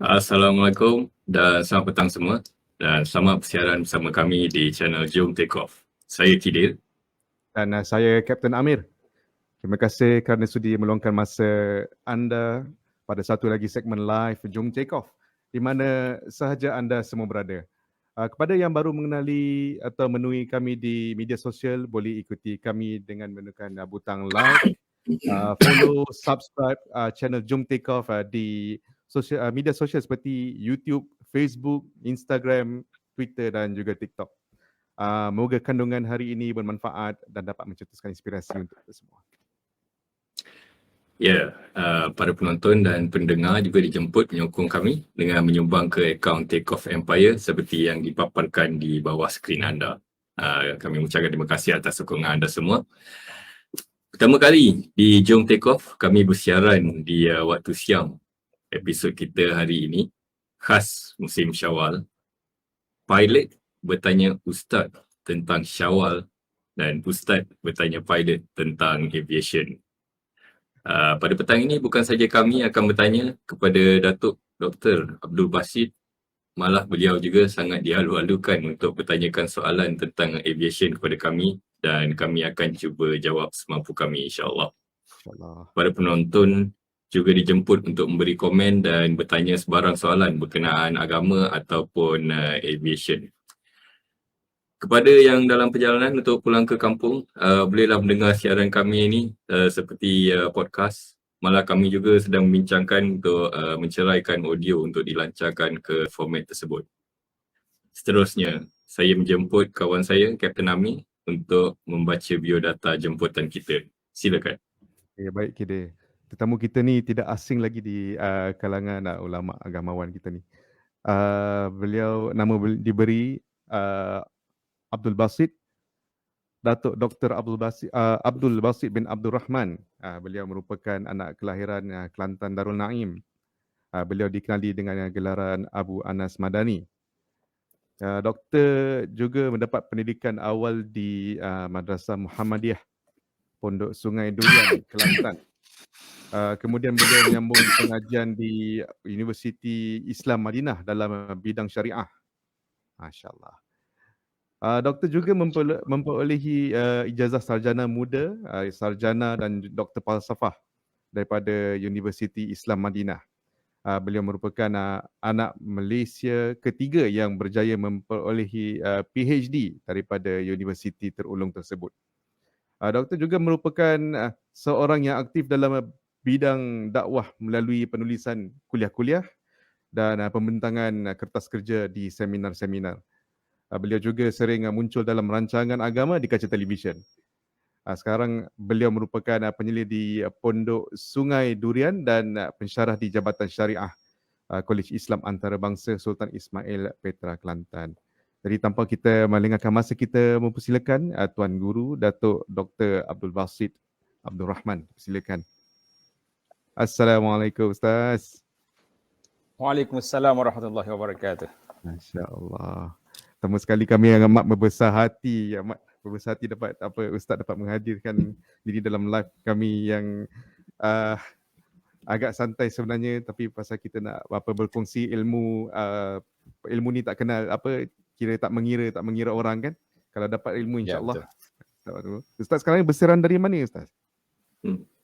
Assalamualaikum dan selamat petang semua dan selamat bersiaran bersama kami di channel Jom Take Off. Saya Kidil. Dan saya Kapten Amir. Terima kasih kerana sudi meluangkan masa anda pada satu lagi segmen live Jom Take Off di mana sahaja anda semua berada. Kepada yang baru mengenali atau menui kami di media sosial, boleh ikuti kami dengan menekan butang like, follow, subscribe channel Jom Take Off di media sosial seperti YouTube, Facebook, Instagram, Twitter dan juga TikTok. Moga kandungan hari ini bermanfaat dan dapat mencetuskan inspirasi untuk kita semua. Ya, para penonton dan pendengar juga dijemput menyokong kami dengan menyumbang ke akaun Take Off Empire seperti yang dipaparkan di bawah skrin anda. Kami mengucapkan terima kasih atas sokongan anda semua. Pertama kali di Jom Take Off, kami bersiaran di waktu siang. Episod kita hari ini khas musim Syawal. Pilot bertanya Ustaz tentang Syawal dan Ustaz bertanya pilot tentang aviation. Pada petang ini bukan saja kami akan bertanya kepada Datuk Dr. Abdul Basit, malah beliau juga sangat dihalu-halukan untuk bertanyakan soalan tentang aviation kepada kami dan kami akan cuba jawab semampu kami insya-Allah. Para penonton juga dijemput untuk memberi komen dan bertanya sebarang soalan berkenaan agama ataupun aviation. Kepada yang dalam perjalanan untuk pulang ke kampung, bolehlah mendengar siaran kami ini seperti podcast. Malah kami juga sedang membincangkan untuk menceraikan audio untuk dilancarkan ke format tersebut. Seterusnya, saya menjemput kawan saya, Kapten Ami, untuk membaca biodata jemputan kita. Silakan. Ya, baik Kide. Tetamu kita ni tidak asing lagi di kalangan ulama agamawan kita ni. Beliau diberi Abdul Basit, Datuk Dr. Abdul Basit bin Abdul Rahman. Beliau merupakan anak kelahiran Kelantan Darul Naim. Beliau dikenali dengan gelaran Abu Anas Madani. Doktor juga mendapat pendidikan awal di Madrasah Muhammadiyah Pondok Sungai Durian, Kelantan. Kemudian beliau menyambung pengajian di Universiti Islam Madinah dalam bidang syariah. Masya-Allah. Doktor juga memperolehi ijazah sarjana muda, sarjana dan doktor falsafah daripada Universiti Islam Madinah. Beliau merupakan anak Malaysia ketiga yang berjaya memperolehi PhD daripada universiti terulung tersebut. Doktor juga merupakan seorang yang aktif dalam bidang dakwah melalui penulisan kuliah-kuliah dan pembentangan kertas kerja di seminar-seminar. Beliau juga sering muncul dalam rancangan agama di kaca televisyen. Sekarang beliau merupakan penyelidik di Pondok Sungai Durian dan pensyarah di Jabatan Syariah Kolej Islam Antarabangsa Sultan Ismail Petra Kelantan. Jadi tanpa kita melengahkan masa, kita mempersilakan Tuan Guru Datuk Dr. Abdul Basit Abdul Rahman. Silakan. Assalamualaikum Ustaz. Waalaikumsalam warahmatullahi wabarakatuh. Masya-Allah. Pertama sekali kami yang amat berbesar hati, dapat Ustaz dapat menghadirkan diri dalam live kami yang agak santai sebenarnya, tapi pasal kita nak berkongsi ilmu, ilmu ni tak kenal tak mengira orang kan. Kalau dapat ilmu insya-Allah. Ya, Ustaz sekarang bersiaran dari mana Ustaz?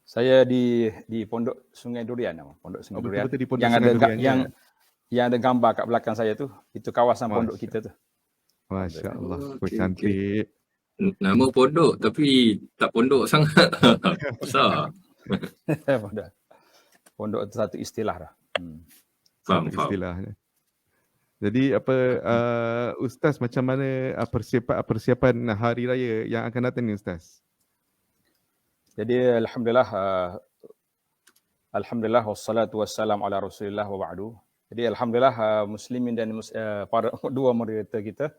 Saya di Pondok Sungai Durian, Pondok Sungai Durian. Betul-betul di Pondok Sungai Durian. Yang ada gambar kat belakang saya tu, itu kawasan pondok kita tu. Masya-Allah, cantik. Nama pondok tapi tak pondok sangat. Besar. Pondok itu satu istilah dah. Faham. Istilahnya. Jadi Ustaz, macam mana persiapan hari raya yang akan datang ni Ustaz? Jadi alhamdulillah wassalatu wassalam ala Rasulillah wa ba'du. Jadi alhamdulillah muslimin dan para dua moderator kita,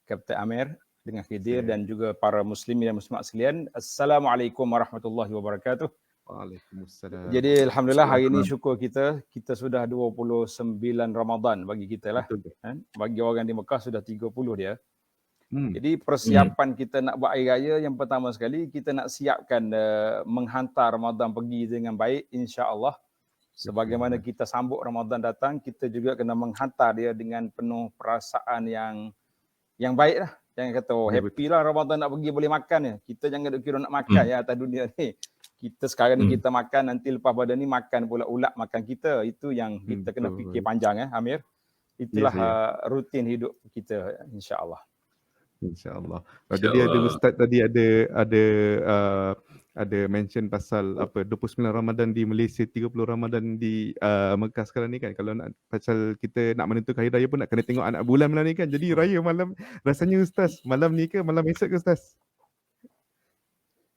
Kapten Amir dengan Khidir dan juga para muslimin dan muslimat sekalian, assalamualaikum warahmatullahi wabarakatuh. Waalaikumsalam. Jadi alhamdulillah hari ini syukur kita sudah 29 Ramadan bagi kita lah. Bagi orang di Mekah sudah 30 dia. Jadi persiapan kita nak buat hari raya, yang pertama sekali kita nak siapkan menghantar Ramadan pergi dengan baik insya-Allah. Sebagaimana kita sambut Ramadan datang, kita juga kena menghantar dia dengan penuh perasaan yang baik lah. Jangan kata, oh happy lah Ramadan nak pergi boleh makan ya. Kita jangan duk kira nak makan ya atas dunia ni. Kita sekarang ni kita makan, nanti lepas pada ni makan pula ulat makan kita. Itu yang kita kena fikir panjang Amir. Itulah rutin hidup kita, insya-Allah. InsyaAllah. Jadi ada Ustaz tadi ada mention pasal 29 Ramadan di Malaysia, 30 Ramadan di Mekah sekarang ni kan. Kalau nak pasal kita nak menentukan hari raya pun nak kena tengok anak bulan malam ni kan. Jadi raya malam rasanya Ustaz malam ni ke malam esok ke Ustaz?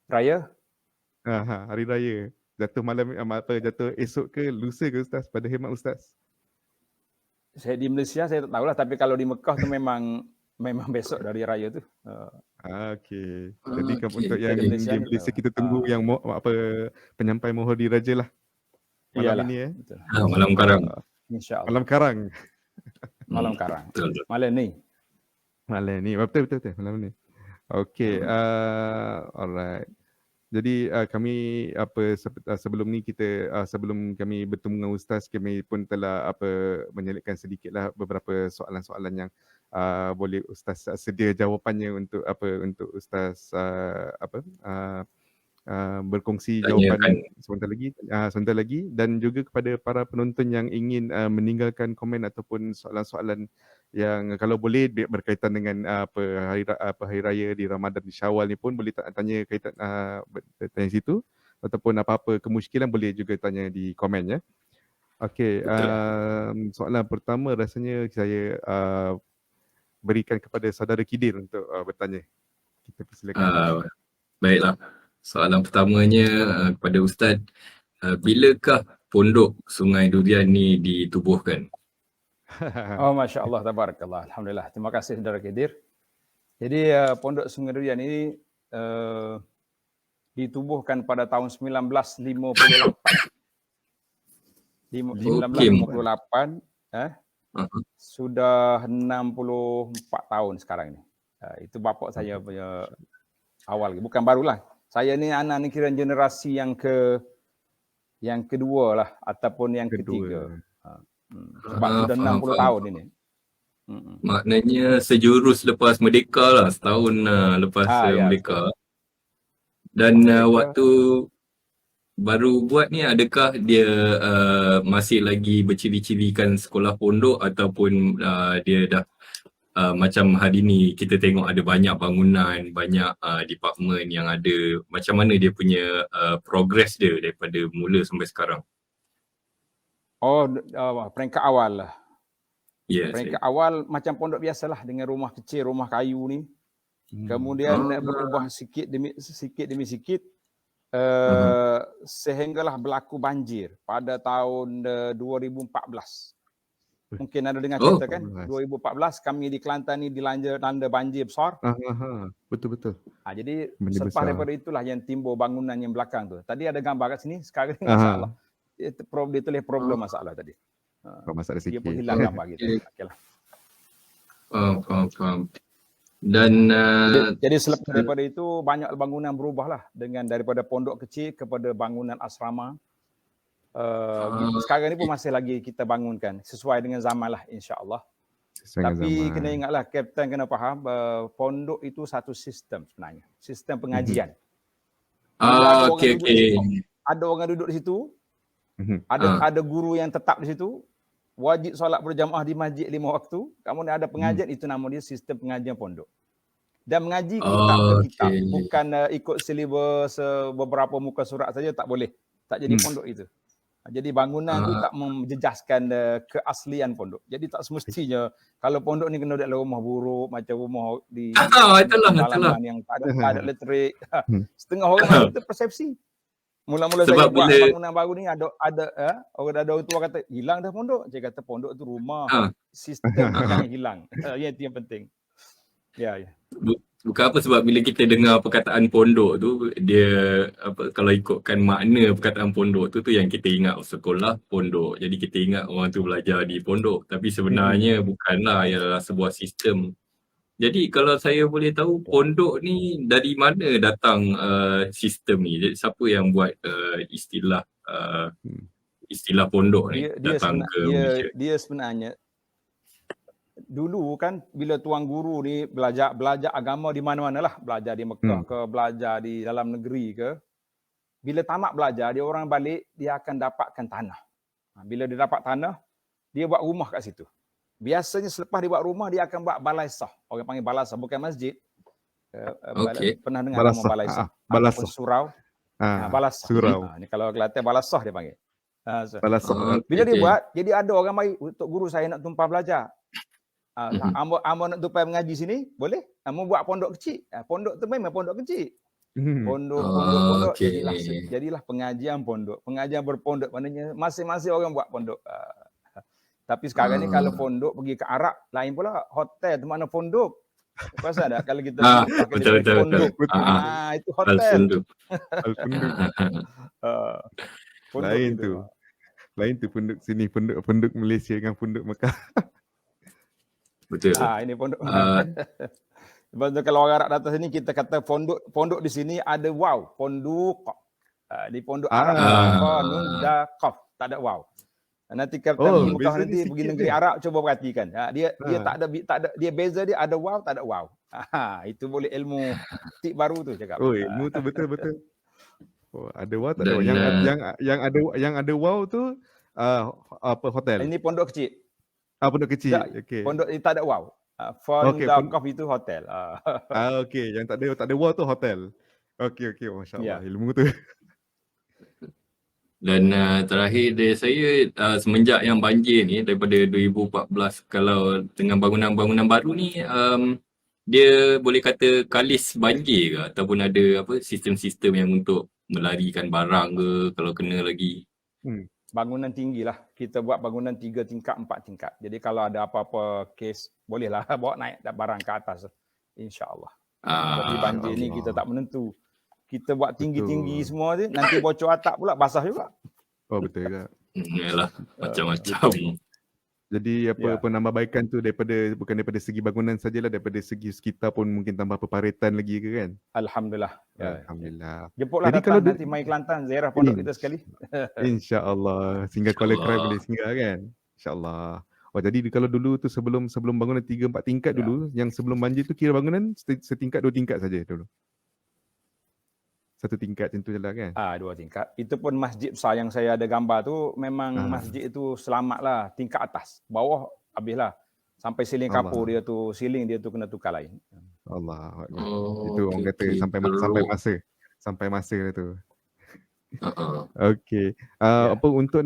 Raya? Hari raya. Jatuh malam jatuh esok ke lusa ke Ustaz pada khidmat Ustaz? Saya di Malaysia saya tak tahulah, tapi kalau di Mekah tu memang besok dari raya tu. Okey. Jadi untuk yang di Malaysia kita tunggu yang penyampai mohon diraja lah. Malam ini malam karang. InsyaAllah. Malam karang. Malam karang. Malam ni. Betul. Malam ni. Okey. Alright. Jadi kami sebelum ni sebelum kami bertemu dengan Ustaz, kami pun telah menyelitkan sedikitlah beberapa soalan-soalan yang boleh Ustaz sedia jawapannya untuk Ustaz berkongsi jawapan sebentar lagi dan juga kepada para penonton yang ingin meninggalkan komen ataupun soalan-soalan yang kalau boleh berkaitan dengan hari raya di Ramadan di Syawal ni pun boleh tanya kaitan tanya situ ataupun apa-apa kemusykilan boleh juga tanya di komen ya. Okey, soalan pertama rasanya saya berikan kepada saudara Kidir untuk bertanya. Kita persilakan. Baiklah. Soalan pertamanya kepada Ustaz, bilakah pondok Sungai Durian ni ditubuhkan? Oh, Masya Allah, tabarakallah. Alhamdulillah. Terima kasih saudara Kidir. Jadi pondok Sungai Durian ini ditubuhkan pada tahun 1958. 1958 sudah 64 tahun sekarang ni. Itu bapak saya punya awal, bukan barulah. Saya ni anak ni kira generasi yang kedua lah ataupun yang ketiga. Sebab sudah 60 tahun ini. Maknanya sejurus lepas merdeka lah, setahun lepas merdeka. Dan waktu baru buat ni, adakah dia masih lagi berciri-cirikan sekolah pondok ataupun dia dah macam hari ni kita tengok ada banyak bangunan, banyak department yang ada, macam mana dia punya progress dia daripada mula sampai sekarang? Oh, peringkat awal lah. Yes, peringkat awal macam pondok biasalah dengan rumah kecil, rumah kayu ni. Kemudian berubah sikit demi sikit sehinggalah berlaku banjir pada tahun 2014. Mungkin ada dengar cerita kan? 2014 kami di Kelantan ni dilanda banjir besar. Betul. Jadi banjir selepas besar. daripada itulah yang timbul bangunan yang belakang tu. Tadi ada gambar kat sini, sekarang ni masalah. Dia tulis problem masalah tadi. Masalah sikit. Dia pun hilang gambar gitu. Okeylah. Faham. Dan jadi selepas daripada itu banyak bangunan berubahlah daripada pondok kecil kepada bangunan asrama. Sekarang ni pun masih lagi kita bangunkan sesuai dengan zaman lah, insya-Allah. Tapi kena ingatlah, Kapten kena faham, pondok itu satu sistem sebenarnya, sistem pengajian. Okey. Ada orang duduk di situ, ada guru yang tetap di situ, wajib solat berjamaah di masjid 5 waktu, kemudian ada pengajian, itu nama dia sistem pengajian pondok. Dan mengaji kitab ke kitab, bukan ikut silibus beberapa muka surat saja, tak boleh. Tak jadi pondok itu. Jadi bangunan itu tak menjejaskan keaslian pondok. Jadi tak semestinya kalau pondok ni kena dalam rumah buruk, macam rumah di dalaman yang tak ada elektrik. Setengah orang itu persepsi. Mula-mula saya buat bangunan baru ni ada orang tua kata hilang dah pondok. Saya kata pondok tu rumah, sistem jangan hilang. Yang penting. Ya. Bukan apa, sebab bila kita dengar perkataan pondok tu, dia kalau ikutkan makna perkataan pondok tu yang kita ingat sekolah pondok. Jadi kita ingat orang tu belajar di pondok, tapi sebenarnya bukanlah, ialah sebuah sistem. Jadi kalau saya boleh tahu, pondok ni dari mana datang sistem ni? Jadi siapa yang buat istilah istilah pondok ni dia datang ke Malaysia? dia sebenarnya dulu kan bila tuan guru ni belajar agama di mana-mana lah, belajar di Mekah ke, belajar di dalam negeri ke, bila tamat belajar dia orang balik dia akan dapatkan tanah. Bila dia dapat tanah, dia buat rumah kat situ. Biasanya selepas dia buat rumah dia akan buat balai sah. Orang panggil balai sah, bukan masjid. Okey. Pernah dengar nama balai sah? Ataupun Balasah. surau. Balasah. Surau. Ni kalau Kelantan balasah dia panggil. Balasah. Bila dia buat, jadi ada orang mari, untuk guru saya nak tumpah belajar. Amba nak tumpah mengaji sini, boleh? Amba buat pondok kecil. Pondok tu memang pondok kecil. Pondok. Okey. Jadilah pengajian pondok. Pengajian berpondok, maknanya masing-masing orang buat pondok. Tapi sekarang ni kalau pondok pergi ke Arab, lain pula. Hotel tu mana pondok. Pasal tak kalau kita betul. pondok. Itu hotel. Lain tu. Lain tu pondok sini, pondok Malaysia dengan pondok Mekah. Betul. Ini pondok. Lepas tu kalau orang Arab datang sini kita kata pondok di sini ada waw, pondok. Di pondok Arab nun da qaf, tak ada waw. Nanti kita pergi Mekah nanti pergi negeri Arab cuba perhatikan. Dia tak ada dia beza dia ada waw tak ada waw. Itu boleh ilmu tip baru tu cakap. Ilmu tu betul. Ada waw tak ada waw. Yang ada waw tu apa hotel. Ini pondok kecil. Pondok kecil. Okey. Pondok ini tak ada waw. Fondakaf itu hotel. Okey, yang tak ada waw tu hotel. Okey, masya-Allah. Ilmu tu. Dan terakhir dari saya semenjak yang banjir ni daripada 2014, kalau dengan bangunan-bangunan baru ni dia boleh kata kalis banjir ke ataupun ada sistem-sistem yang untuk melarikan barang ke kalau kena lagi? Bangunan tinggi lah. Kita buat bangunan 3 tingkat, 4 tingkat. Jadi kalau ada apa-apa kes, bolehlah bawa naik barang ke atas. InsyaAllah. Tapi banjir ni kita tak menentu. Kita buat tinggi-tinggi semua tu, nanti bocor atap pula, basah juga. Betul juga. Yalah, macam-macam. Jadi penambahbaikan tu bukan daripada segi bangunan sajalah, daripada segi sekitar pun mungkin tambah peparetan lagi ke kan? Alhamdulillah. Alhamdulillah. Jemputlah datang nanti mai Kelantan, ziarah pondok kita sekali. InsyaAllah. Singgah Kuala Krai boleh singgah kan? InsyaAllah. Jadi kalau dulu tu sebelum bangunan 3-4 tingkat dulu, yang sebelum banjir tu kira bangunan setingkat 2 tingkat saja dulu. 1 tingkat macam tu je lah kan? 2 tingkat. Itu pun masjid besar yang saya ada gambar tu, memang masjid itu selamatlah tingkat atas. Bawah habislah. Sampai siling kapur dia tu kena tukar lain. Allah. Itu orang kata sampai masa tu. Okey. Untuk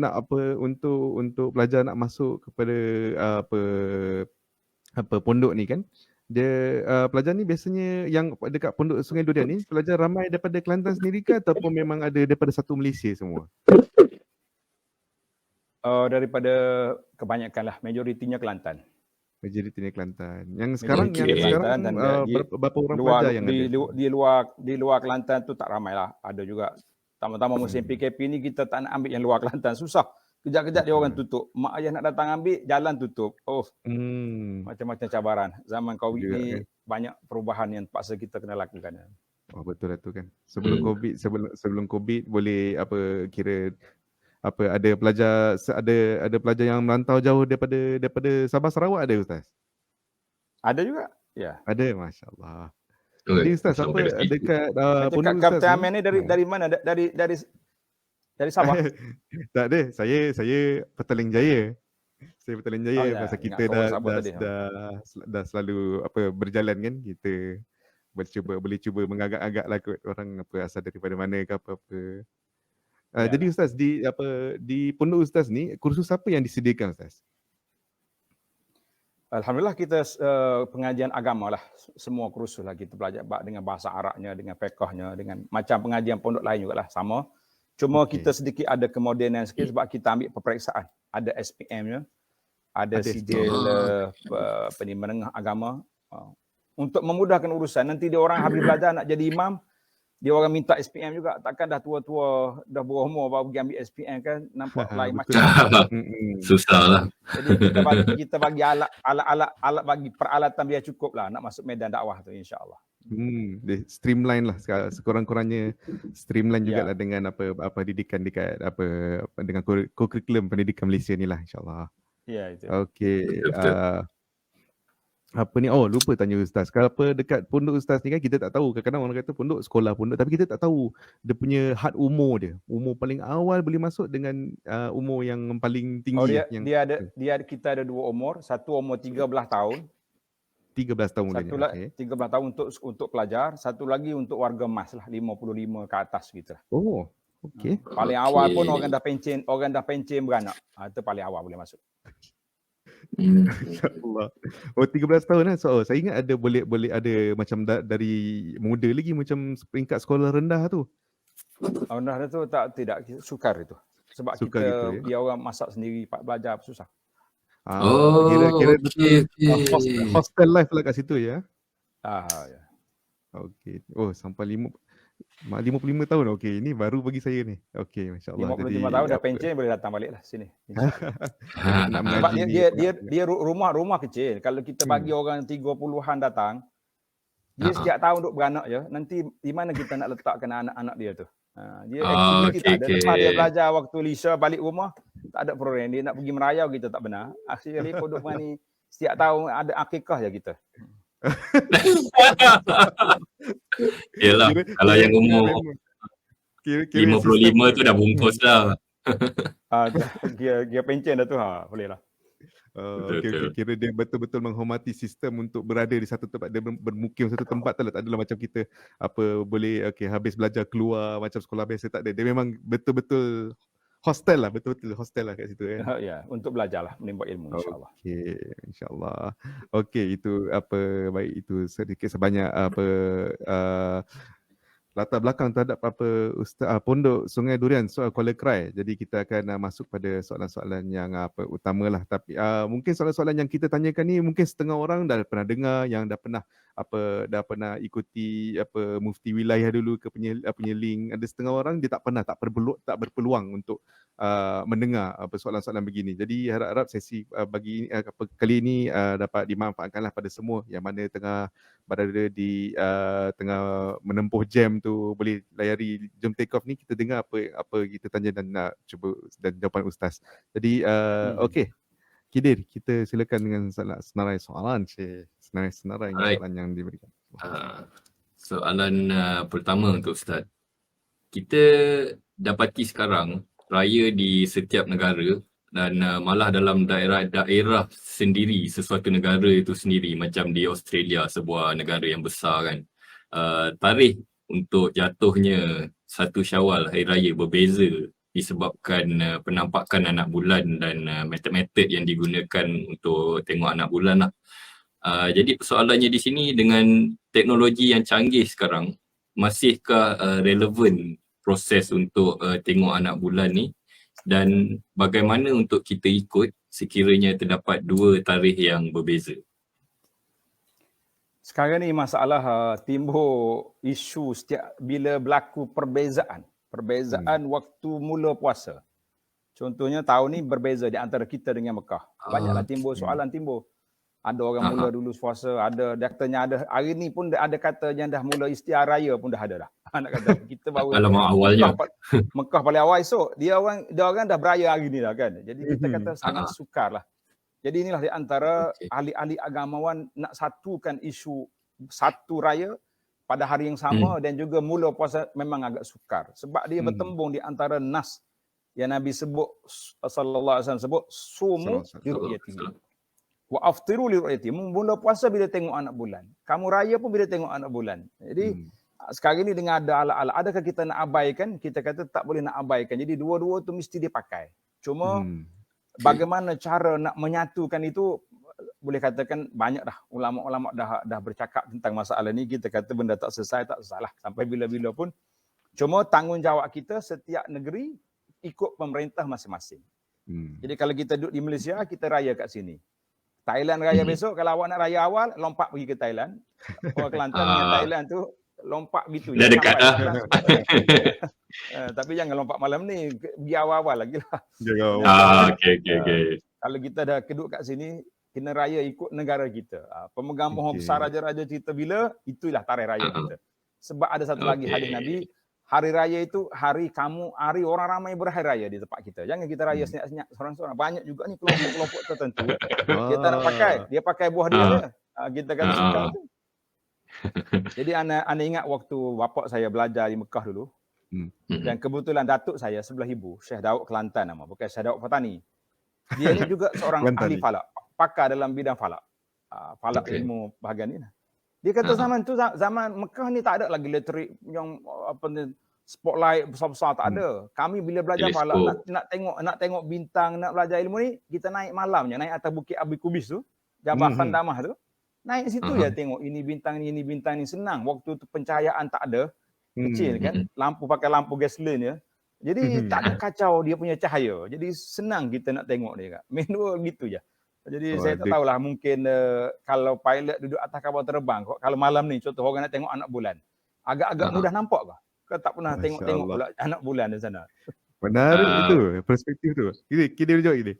pelajar nak masuk kepada pondok ni kan? Dia pelajar ni biasanya yang dekat Pondok Sungai Durian ni pelajar ramai daripada Kelantan sendiri ke ataupun memang ada daripada satu Malaysia semua? Daripada kebanyakan lah, majoritinya Kelantan. Majoritinya Kelantan. Yang sekarang berapa orang pelajar yang ada? Di luar Kelantan tu tak ramai lah. Ada juga. Tama-tama musim PKP ni kita tak nak ambil yang luar Kelantan, susah. Kejap-kejap dia orang tutup. Mak ayah nak datang ambil, jalan tutup. Macam-macam cabaran. Zaman COVID ni banyak perubahan yang terpaksa kita kena lakukan. Betul lah tu kan. Sebelum COVID boleh ada pelajar yang merantau jauh daripada Sabah Sarawak ada Ustaz? Ada juga. Ya. Ada, masya-Allah. Jadi Ustaz dekat Pondok Kapten Amir ni dari mana? Dari Sabah? Tak ada. Saya Petaling Jaya. Saya Petaling Jaya pasal kita dah selalu berjalan kan, kita boleh cuba mengagak-agak lah kot orang asal daripada mana ke apa-apa. Jadi Ustaz di pondok Ustaz ni kursus apa yang disediakan Ustaz? Alhamdulillah kita pengajian agama lah, semua kursus lah kita belajar dengan bahasa Arabnya, dengan fiqhnya, dengan macam pengajian pondok lain juga lah sama. Cuma kita sedikit ada kemodenan sikit sebab kita ambil peperiksaan. Ada SPM-nya, ada sijil menengah agama. Untuk memudahkan urusan, nanti dia orang habis belajar nak jadi imam, dia orang minta SPM juga. Takkan dah tua-tua, dah berumur baru pergi ambil SPM kan, nampak lain macam. Susah lah. Jadi kita bagi alat bagi peralatan biar cukup lah nak masuk medan dakwah tu insya-Allah. Dia streamline lah sekurang-kurangnya, streamline jugalah Ya, dengan apa didikan dekat dengan kurikulum pendidikan Malaysia ni lah, insyaAllah. ya itu. Okey, Betul-betul. apa ni, lupa tanya Ustaz. Kalau dekat pondok Ustaz ni kan kita tak tahu, kadang-kadang orang kata pondok sekolah pondok, tapi kita tak tahu dia punya had umur dia. Umur paling awal boleh masuk dengan umur yang paling Oh tinggi yang kita ada 2 umur, satu umur 13 tahun, 13 tahun satu mudanya. lagi 13 tahun untuk pelajar, satu lagi untuk warga emas lah 55 ke atas gitu lah. Oh, okey. Paling awal pun orang dah pencen beranak. Itu paling awal boleh masuk. InsyaAllah. 13 tahun lah. So, saya ingat ada boleh ada macam dari muda lagi macam peringkat sekolah rendah tu. Rendah tu tidak sukar itu. Sebab Sukar kita gitu ya. biar orang masak sendiri, belajar susah. Kira okey, betul hostel life lah kat situ ya. Ya. Okey. Sampai 55 tahun. Okey, ini baru bagi saya ni. Okey, masya-Allah. 55 tahun dah pencen boleh datang balik lah sini. Nak Sebab mengaji ni. dia rumah kecil. Kalau kita bagi orang 30-an datang, dia setiap tahun duk beranak je. Nanti di mana kita nak letakkan anak-anak dia tu? Dia activity tak ada. Lepas dia belajar waktu Lisa balik rumah, tak ada program. Dia nak pergi merayau kita tak benar. Akhirnya pondok ni setiap tahun ada akikah je kita. Yalah, kalau yang umur 55 tu dah bungkus lah. Dia pencen dah tu, boleh lah. Okey. Kira dia betul-betul menghormati sistem untuk berada di satu tempat, dia bermukim satu tempat tak adalah macam kita boleh habis belajar keluar macam sekolah biasa, tak ada. Dia memang betul-betul hostel lah kat situ kan. Ya, untuk belajarlah, menimba ilmu insya-Allah. Okey, insya-Allah. Okey, itu baik itu sedikit sebanyak latar belakang terhadap pondok Sungai Durian soal Kuala Krai. Jadi kita akan masuk pada soalan-soalan yang utamalah, tapi mungkin soalan-soalan yang kita tanyakan ni mungkin setengah orang dah pernah dengar, yang dah pernah ikuti mufti wilayah dulu ke penyeling. Ada setengah orang dia tak berpeluang untuk mendengar soalan-soalan begini. Jadi harap-harap sesi kali ini dapat dimanfaatkanlah pada semua yang mana tengah berada di tengah menempuh jam tu, boleh layari Jom Take Off ni, kita dengar apa kita tanya dan nak cuba dan jawapan Ustaz. Jadi okey, Khidir, kita silakan dengan senarai soalan. Senarai soalan yang diberikan. Soalan pertama untuk Ustaz. Kita dapati sekarang raya di setiap negara dan malah dalam daerah sendiri, sesuatu negara itu sendiri, macam di Australia, sebuah negara yang besar kan, tarikh untuk jatuhnya 1 Syawal hari raya berbeza disebabkan penampakan anak bulan dan metod-metod yang digunakan untuk tengok anak bulan lah. Jadi persoalannya di sini, dengan teknologi yang canggih sekarang, masihkah relevan proses untuk tengok anak bulan ni, dan bagaimana untuk kita ikut sekiranya terdapat 2 tarikh yang berbeza? Sekarang ni masalah timbul isu bila berlaku perbezaan waktu mula puasa. Contohnya tahun ni berbeza di antara kita dengan Mekah. Banyaklah timbul soalan timbul. Ada orang mula dulu puasa, ada katanya ada hari ni pun ada kata yang dah mula istiar raya pun dah ada dah. Nak kata kita baru awalnya Mekah paling awal esok, dia orang dah beraya hari ni dah kan. Jadi kita kata sangat sukar lah. Jadi inilah di antara ahli-ahli agamawan nak satukan isu satu raya pada hari yang sama dan juga mula puasa memang agak sukar. Sebab dia bertembung di antara nas yang Nabi sebut, sallallahu alaihi wasallam sebut, sumu liru'yatihi wa aftiru liru'yatihi. Mula puasa bila tengok anak bulan. Kamu raya pun bila tengok anak bulan. Jadi sekarang ni dengan ada ala-ala, adakah kita nak abaikan? Kita kata tak boleh nak abaikan. Jadi dua-dua tu mesti dipakai. Cuma bagaimana cara nak menyatukan itu, boleh katakan banyak dah ulama-ulama dah bercakap tentang masalah ni. Kita kata benda tak selesai, tak salah sampai bila-bila pun. Cuma tanggungjawab kita setiap negeri ikut pemerintah masing-masing. Jadi kalau kita duduk di Malaysia, kita raya kat sini. Thailand raya besok, kalau awak nak raya awal, lompat pergi ke Thailand. Orang Kelantan dengan Thailand tu lompat gitu. Dah dekat dah. Tapi jangan lompat malam ni, pergi awal-awal lagi lah. Okey. Kalau kita dah keduk kat sini, kena raya ikut negara kita. Pemegang pohon besar raja-raja kita bila, itulah tarikh raya kita. Sebab ada satu lagi hadis Nabi, hari raya itu hari orang ramai berhari raya di tempat kita. Jangan kita raya senyap-senyap seorang-seorang. Banyak juga ni kelompok-kelompok tertentu. Dia tak nak pakai, dia pakai buah dia je. Kita kata suka tu. Jadi ana ingat waktu bapak saya belajar di Mekah dulu. Dan kebetulan datuk saya sebelah ibu, Syekh Daud Kelantan nama, bukan Syekh Daud Fatani. Dia ni juga seorang ahli falak, pakar dalam bidang falak. Falak ilmu bahagian ni. Dia kata zaman tu, zaman Mekah ni tak ada lagi elektrik yang apa ni, spotlight besar-besar, tak ada. Kami bila belajar falak nak tengok bintang, nak belajar ilmu ni, kita naik malamnya, naik atas bukit Abi Kubis tu, Jabal Khandamah tu. Naik situ je tengok ini bintang ni, senang. Waktu tu pencahayaan tak ada, kecil kan, pakai lampu gasoline ya. Jadi tak ada kacau dia punya cahaya. Jadi senang kita nak tengok dia Kak. Manual gitu je. Jadi saya tak tahulah, mungkin kalau pilot duduk atas kapal terbang, kalau malam ni contoh orang nak tengok anak bulan, agak-agak mudah nampak ke? Kau tak pernah tengok pula anak bulan di sana. Menarik itu perspektif tu. Kira jawab ini.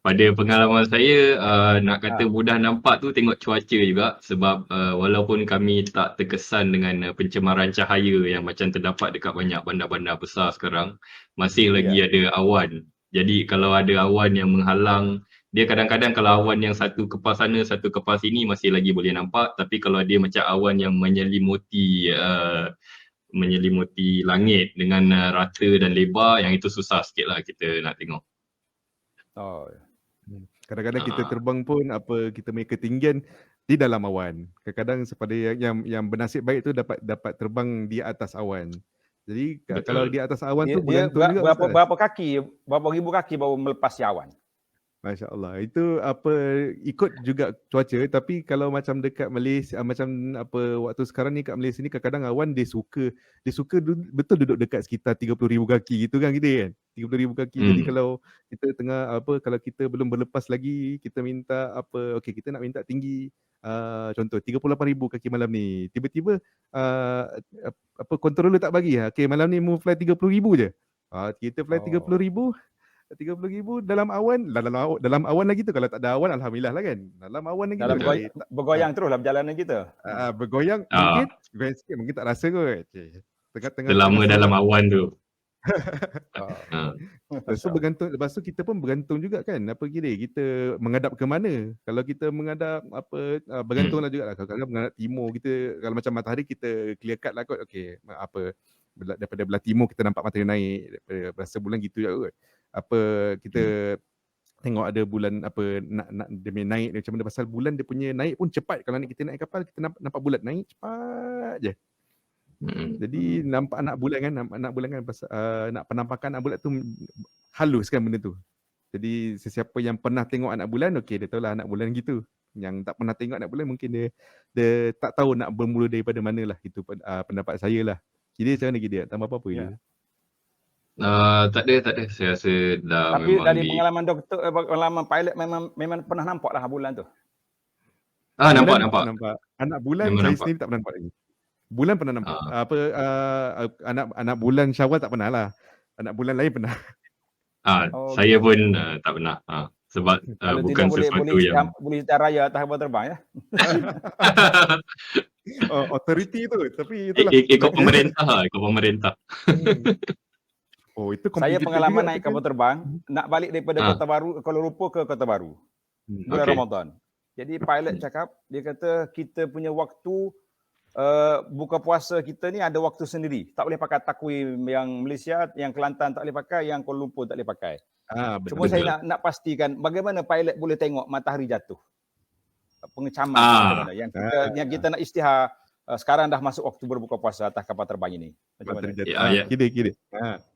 Pada pengalaman saya, nak kata mudah nampak tu tengok cuaca juga, sebab walaupun kami tak terkesan dengan pencemaran cahaya yang macam terdapat dekat banyak bandar-bandar besar sekarang, masih lagi ada awan. Jadi kalau ada awan yang menghalang, dia kadang-kadang kalau awan yang satu kepas sana, satu kepas sini masih lagi boleh nampak, tapi kalau dia macam awan yang menyelimuti langit dengan rata dan lebar, yang itu susah sikit lah kita nak tengok. Kadang-kadang kita terbang pun kita punya ketinggian di dalam awan. Kadang-kadang sepada yang bernasib baik tu dapat terbang di atas awan. Jadi kalau di atas awan tu bergantung juga berapa ribu kaki baru melepas awan. Masya-Allah. Itu ikut juga cuaca, tapi kalau macam dekat Malaysia, macam waktu sekarang ni kat Malaysia ni, kadang-kadang awan dia suka betul duduk dekat sekitar 30,000 kaki gitu kan kita kan. 30,000 kaki. Jadi kalau kita kalau kita belum berlepas lagi, kita minta kita nak minta tinggi contoh 38,000 kaki malam ni. Tiba-tiba controller tak bagi. Malam ni mau fly 30,000 je. Kita fly 30,000 dalam awan lagi tu. Kalau tak ada awan, alhamdulillah lah kan. Dalam awan lagi bergoyang terus lah perjalanan kita. Bergoyang mungkin tak rasa kot. Tengah-tengah selama dalam awan tu. Lepas tu kita pun bergantung juga kan, kita menghadap ke mana. Kalau kita menghadap bergantunglah juga lah. Kalau menghadap timur, kita kalau macam matahari kita clear cut lah kot. Daripada belah timur kita nampak matahari naik, daripada rasa bulan gitu juga kot. Kita tengok ada bulan nak dia naik macam mana, pasal bulan dia punya naik pun cepat. Kalau kita naik kapal, kita nampak bulan naik cepat je. Jadi nampak anak bulan kan, nak penampakan anak bulan tu halus kan benda tu. Jadi sesiapa yang pernah tengok anak bulan, dia tahulah anak bulan gitu. Yang tak pernah tengok anak bulan, mungkin dia tak tahu nak bermula daripada mana lah. Itu pendapat saya lah. Jadi macam mana dia tambah apa-apa je? Tak ada. Saya rasa dah. Tapi dari pengalaman doktor, pengalaman pilot memang pernah nampak lah bulan tu. Nampak. Anak bulan saya sendiri tak pernah nampak lagi. Bulan pernah nampak. Anak bulan Syawal tak pernah lah. Anak bulan lain pernah. Saya pun tak pernah. Sebab bukan sesuatu yang boleh raya atas kapal terbang ya. Authority tu, tapi itulah. Ikut pemerintah. Itu saya pengalaman naik kapal terbang, nak balik daripada Kota Baru, Kuala Lumpur ke Kota Baru. Bulan Ramadan. Jadi pilot cakap, dia kata kita punya waktu buka puasa kita ni ada waktu sendiri. Tak boleh pakai takwim yang Malaysia, yang Kelantan tak boleh pakai, yang Kuala Lumpur tak boleh pakai. Cuma saya nak pastikan bagaimana pilot boleh tengok matahari jatuh. Pengecaman yang kita nak istihar. Sekarang dah masuk waktu berbuka puasa atas kapal terbang ini. Macam mana? Kira.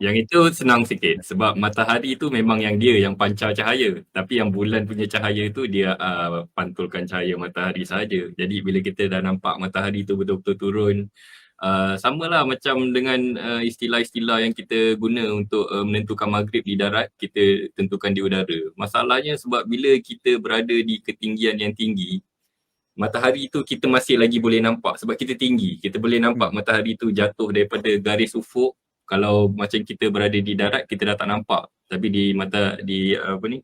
Yang itu senang sikit sebab matahari itu memang yang pancar cahaya, tapi yang bulan punya cahaya itu dia pantulkan cahaya matahari saja. Jadi bila kita dah nampak matahari itu betul-betul turun, samalah macam dengan istilah-istilah yang kita guna untuk menentukan maghrib di darat, kita tentukan di udara. Masalahnya sebab bila kita berada di ketinggian yang tinggi, matahari itu kita masih lagi boleh nampak sebab kita tinggi. Kita boleh nampak matahari itu jatuh daripada garis ufuk Kalau macam kita berada di darat, kita dah tak nampak. Tapi di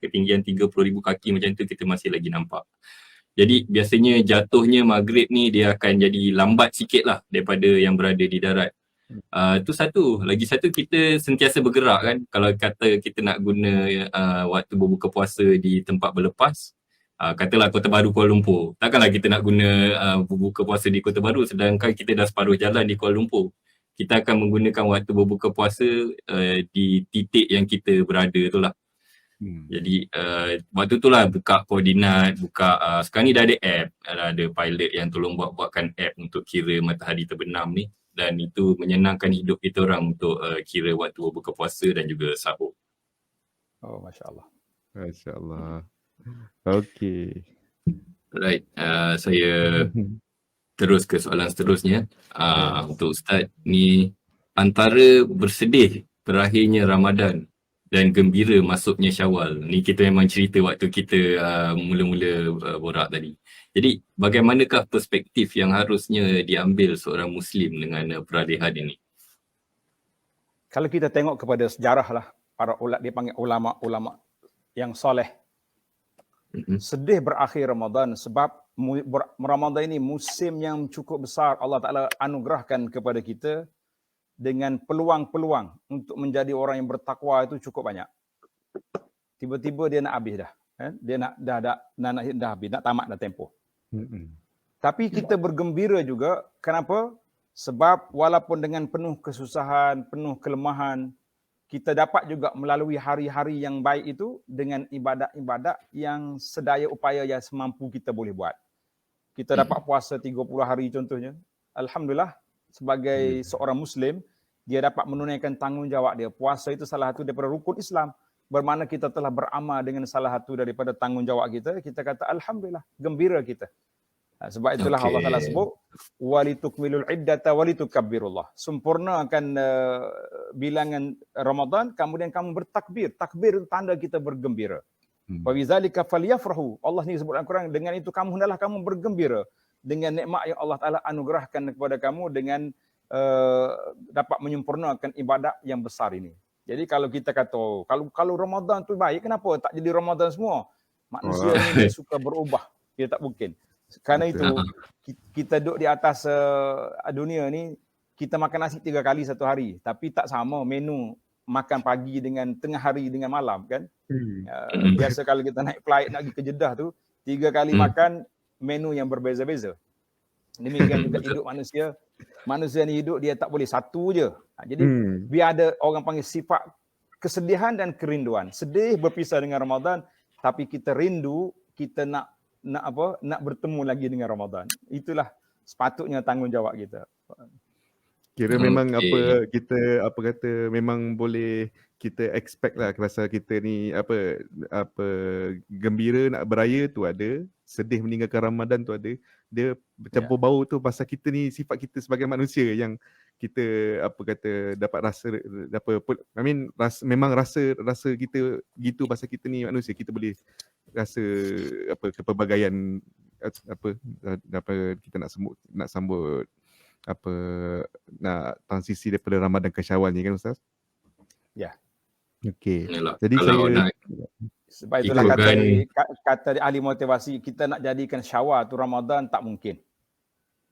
ketinggian 30,000 kaki macam tu, kita masih lagi nampak. Jadi biasanya jatuhnya maghrib ni dia akan jadi lambat sikit lah daripada yang berada di darat. Itu satu. Lagi satu, kita sentiasa bergerak kan. Kalau kata kita nak guna waktu berbuka puasa di tempat berlepas, katalah Kota Baru, Kuala Lumpur. Takkanlah kita nak guna berbuka puasa di Kota Baru sedangkan kita dah separuh jalan di Kuala Lumpur. Kita akan menggunakan waktu berbuka puasa di titik yang kita berada tu lah. Jadi waktu tu lah buka koordinat, sekarang ni dah ada app, ada pilot yang tolong buatkan app untuk kira matahari terbenam ni, dan itu menyenangkan hidup kita orang untuk kira waktu berbuka puasa dan juga sahur. Oh, Masya Allah. Masya Allah. Okey. Right, saya terus ke soalan seterusnya. Untuk Ustaz ni, antara bersedih berakhirnya Ramadan dan gembira masuknya Syawal. Ni kita memang cerita waktu kita mula-mula borak tadi. Jadi bagaimanakah perspektif yang harusnya diambil seorang Muslim dengan peralihan ini? Kalau kita tengok kepada sejarah lah, para ulama, dia panggil ulama-ulama yang soleh. Sedih berakhir Ramadan sebab Ramadan ini musim yang cukup besar Allah Ta'ala anugerahkan kepada kita dengan peluang-peluang untuk menjadi orang yang bertakwa itu cukup banyak. Tiba-tiba dia nak habis dah. Dia dah habis, nak tamat dah tempoh. Tapi kita bergembira juga. Kenapa? Sebab walaupun dengan penuh kesusahan, penuh kelemahan, kita dapat juga melalui hari-hari yang baik itu dengan ibadat-ibadat yang sedaya upaya yang semampu kita boleh buat. Kita dapat puasa 30 hari contohnya. Alhamdulillah, sebagai seorang Muslim, dia dapat menunaikan tanggungjawab dia. Puasa itu salah satu daripada rukun Islam. Bermakna kita telah beramal dengan salah satu daripada tanggungjawab kita. Kita kata Alhamdulillah, gembira kita. Sebab itulah Allah Ta'ala sebut, walitukmilul iddata walitukabbirullah. Sempurnakan bilangan Ramadan, kemudian kamu bertakbir. Takbir itu tanda kita bergembira. Wa bizalika falyafrahu. Allah ni sebut dalam Quran, dengan itu hendaklah kamu bergembira dengan nikmat yang Allah Ta'ala anugerahkan kepada kamu dengan dapat menyempurnakan ibadat yang besar ini. Jadi kalau kita kata, kalau Ramadan tu baik, kenapa tak jadi Ramadan semua? Manusia ni dia suka berubah. Dia tak mungkin. Kerana itu, kita duduk di atas dunia ni, kita makan nasi 3 kali satu hari. Tapi tak sama menu makan pagi dengan tengah hari dengan malam kan. Biasa kalau kita naik flight nak pergi ke Jeddah tu, 3 kali makan menu yang berbeza-beza. Demikian juga hidup manusia. Manusia ni hidup dia tak boleh satu je. Jadi biar ada orang panggil sifat kesedihan dan kerinduan. Sedih berpisah dengan Ramadan, tapi kita rindu, kita nak bertemu lagi dengan Ramadan. Itulah sepatutnya tanggungjawab kita. Kira memang memang boleh kita expect lah, pasal kita ni gembira nak beraya tu ada, sedih meninggalkan Ramadan tu ada. Dia bercampur bau tu pasal kita ni, sifat kita sebagai manusia yang kita dapat rasa memang rasa kita gitu pasal kita ni manusia, kita boleh rasa kepelbagaian kita nak sambut nak transisi daripada Ramadan ke Syawal ni kan Ustaz? Ya. Okey. Jadi sebab itulah kata ahli motivasi, kita nak jadikan Syawal tu Ramadan tak mungkin.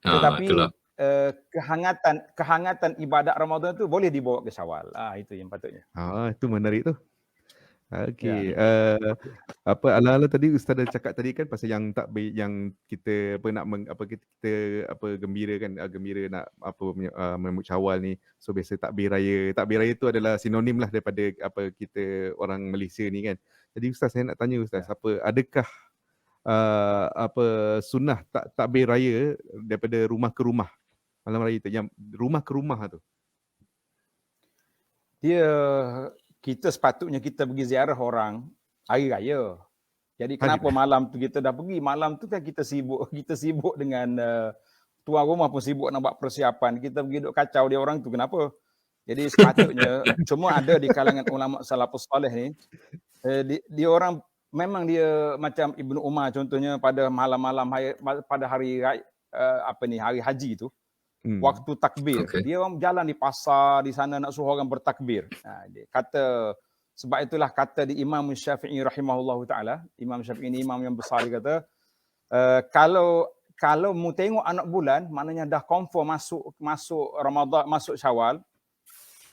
Tetapi kehangatan ibadat Ramadan tu boleh dibawa ke Syawal. Itu yang patutnya. Itu menarik tu. Okey. Ala-ala tadi Ustaz dah cakap tadi kan pasal yang yang kita gembira kan, gembira nak menyambut Syawal ni. So biasa takbir raya. Takbir raya tu adalah sinonim lah daripada kita orang Malaysia ni kan. Jadi Ustaz, saya nak tanya Ustaz, adakah sunnah takbir raya daripada rumah ke rumah malam raya tu, yang rumah ke rumah tu? Kita sepatutnya kita pergi ziarah orang hari raya. Jadi kenapa malam tu kita dah pergi? Malam tu kan kita sibuk dengan tuan rumah pun sibuk nak buat persiapan. Kita pergi duk kacau dia orang tu, kenapa? Jadi sepatutnya cuma ada di kalangan ulama salafus salih ni, dia orang memang dia macam Ibnu Umar contohnya, pada malam-malam pada hari hari haji tu, waktu takbir. Okey. Dia orang jalan di pasar di sana nak suruh orang bertakbir. Dia kata, sebab itulah kata di Imam Syafi'i rahimahullahu taala, Imam Syafi'i ini imam yang besar, dia kata kalau mu tengok anak bulan, maknanya dah confirm masuk Ramadan, masuk Syawal,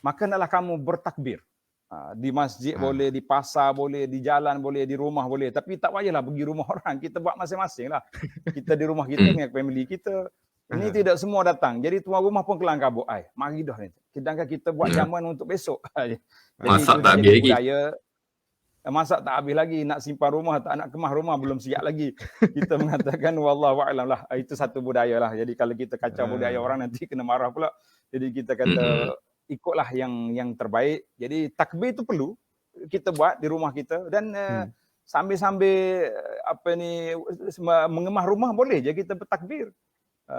maka hendaklah kamu bertakbir. Di masjid boleh, di pasar boleh, di jalan boleh, di rumah boleh. Tapi tak payahlah pergi rumah orang. Kita buat masing-masing lah. Kita di rumah kita dengan family kita. Ini tidak semua datang. Jadi tuan rumah pun kelang kabut. Mari dah ni. Sedangkan kita buat jamuan untuk besok. Jadi Masak itu tak jadi habis lagi. budaya. Masak tak habis lagi. Nak simpan rumah, tak nak kemas rumah, belum siap lagi. Kita mengatakan wallahu a'lam lah. Itu satu budaya lah. Jadi kalau kita kacau budaya orang, nanti kena marah pula. Jadi kita kata ikutlah yang terbaik. Jadi takbir itu perlu kita buat di rumah kita, dan sambil-sambil mengemah rumah boleh je kita bertakbir.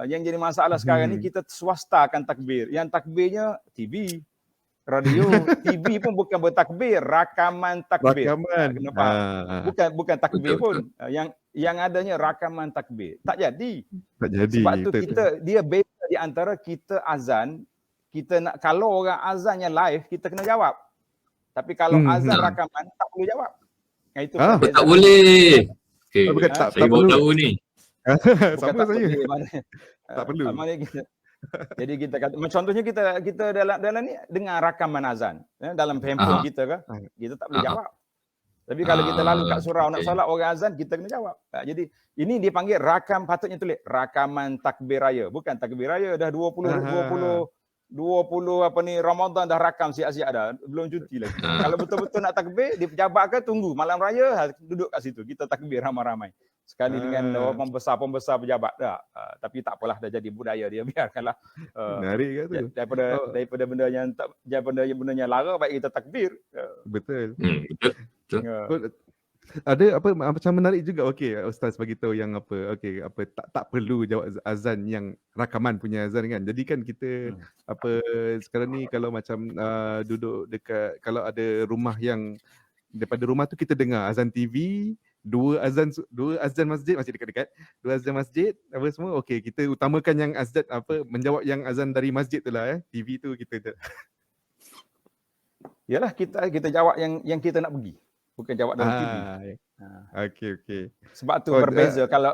Yang jadi masalah sekarang ni kita swastakan takbir. Yang takbirnya TV, radio, TV pun bukan bertakbir, rakaman takbir. Kenapa? Bukan takbir pun. Yang adanya rakaman takbir. Tak jadi. Sebab tu dia beza di antara kita azan. Kita nak, kalau orang azannya live, kita kena jawab. Tapi kalau azan rakaman, tak perlu jawab. Itu tak boleh. Okay. Tak Saya baru tahu ni. Sama saya. Tak perlu. Jadi kita kata, contohnya kita dalam ni dengar rakaman azan. Dalam handphone kita kan, kita tak boleh jawab. Tapi kalau kita lalu kat surau nak solat orang azan, kita kena jawab. Jadi ini dia panggil patutnya tulis rakaman takbir raya. Bukan takbir raya, dah 20 Ramadan dah rakam siap-siap dah, belum cuti lagi. Kalau betul-betul nak takbir, di pejabat ke tunggu malam raya duduk kat situ, kita takbir ramai-ramai. Sekali dengan orang pembesar pejabat dah. Tapi tak apalah, dah jadi budaya dia, biarkanlah. Menarik ke tu? Daripada benda yang lara, baik kita takbir. Betul. Betul. Ada macam menarik juga. Okey, Ustaz bagi tahu yang tak perlu jawab azan yang rakaman punya azan kan. Jadi kan kita sekarang ni kalau macam duduk dekat, kalau ada rumah yang daripada rumah tu kita dengar azan TV, dua azan masjid masih dekat-dekat, dua azan masjid apa semua. Okey, kita utamakan yang azan menjawab yang azan dari masjid tu lah. TV tu kita yalah, kita jawab yang kita nak pergi. Bukan jawab dalam TV. Okey. Sebab tu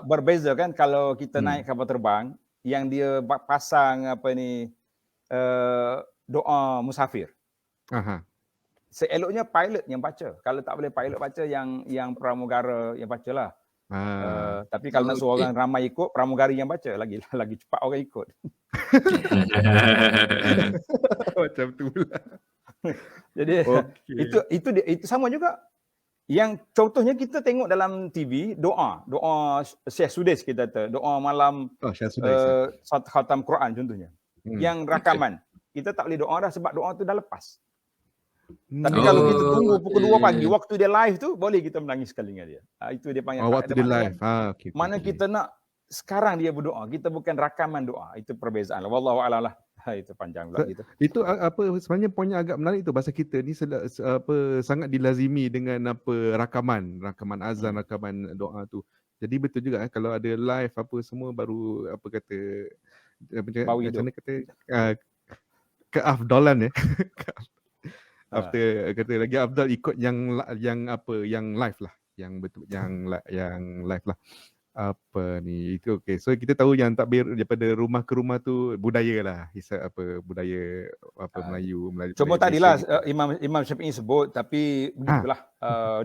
berbeza kan kalau kita naik kapal terbang yang dia pasang doa musafir. Seeloknya pilot yang baca. Kalau tak boleh pilot baca, yang pramugara yang bacalah. Tapi kalau nak suruh orang ramai ikut, pramugari yang baca, lagi cepat orang ikut. Macam tu lah. Jadi itu sama juga. Yang contohnya kita tengok dalam TV doa Syekh Sudais, kita kata doa malam khatam Quran contohnya. Yang rakaman kita tak boleh doa dah, sebab doa tu dah lepas. Tapi kalau kita tunggu pukul 2 pagi, waktu dia live tu, boleh kita menangis sekali dengan dia. Itu dia panggil waktu dia live. Mana kita nak sekarang dia berdoa, kita bukan rakaman doa. Itu perbezaan lah. Wallahu a'lam lah. Itu panjang pula gitu. Itu sebenarnya poinnya agak menarik tu. Bahasa kita ni sangat dilazimi dengan rakaman azan, rakaman doa tu. Jadi betul juga kalau ada live semua, baru macam keafdalan kata lagi afdal ikut yang live lah, yang betul, yang live lah. Itu okey. So kita tahu yang takbir daripada rumah ke rumah tu budaya lah, budaya Melayu. Cuma tadilah Imam Syafi'i sebut, tapi begitulah.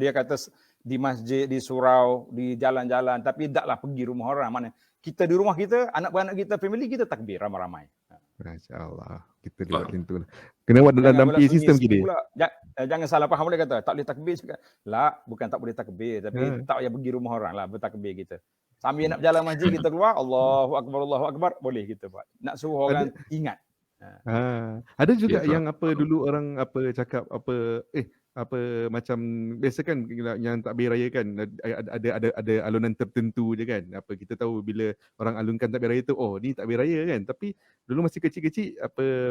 Dia kata di masjid, di surau, di jalan-jalan, tapi taklah pergi rumah orang. Mana kita di rumah kita, anak-anak kita, family kita takbir ramai-ramai. Masya-Allah. Kita buat macam tu. Kena buat dalam PA system kita. Jangan salah faham, boleh kata tak boleh takbir. Lah, bukan tak boleh takbir, tapi tak payah pergi rumah orang lah bertakbir kita. Sambil nak berjalan masjid, kita keluar, Allahu Akbar, boleh kita buat. Nak suruh orang ingat. Ada juga yang dulu orang cakap macam biasa kan yang takbir raya kan, ada alunan tertentu je kan. Kita tahu bila orang alunkan takbir raya tu, ni takbir raya kan. Tapi dulu masih kecil-kecil,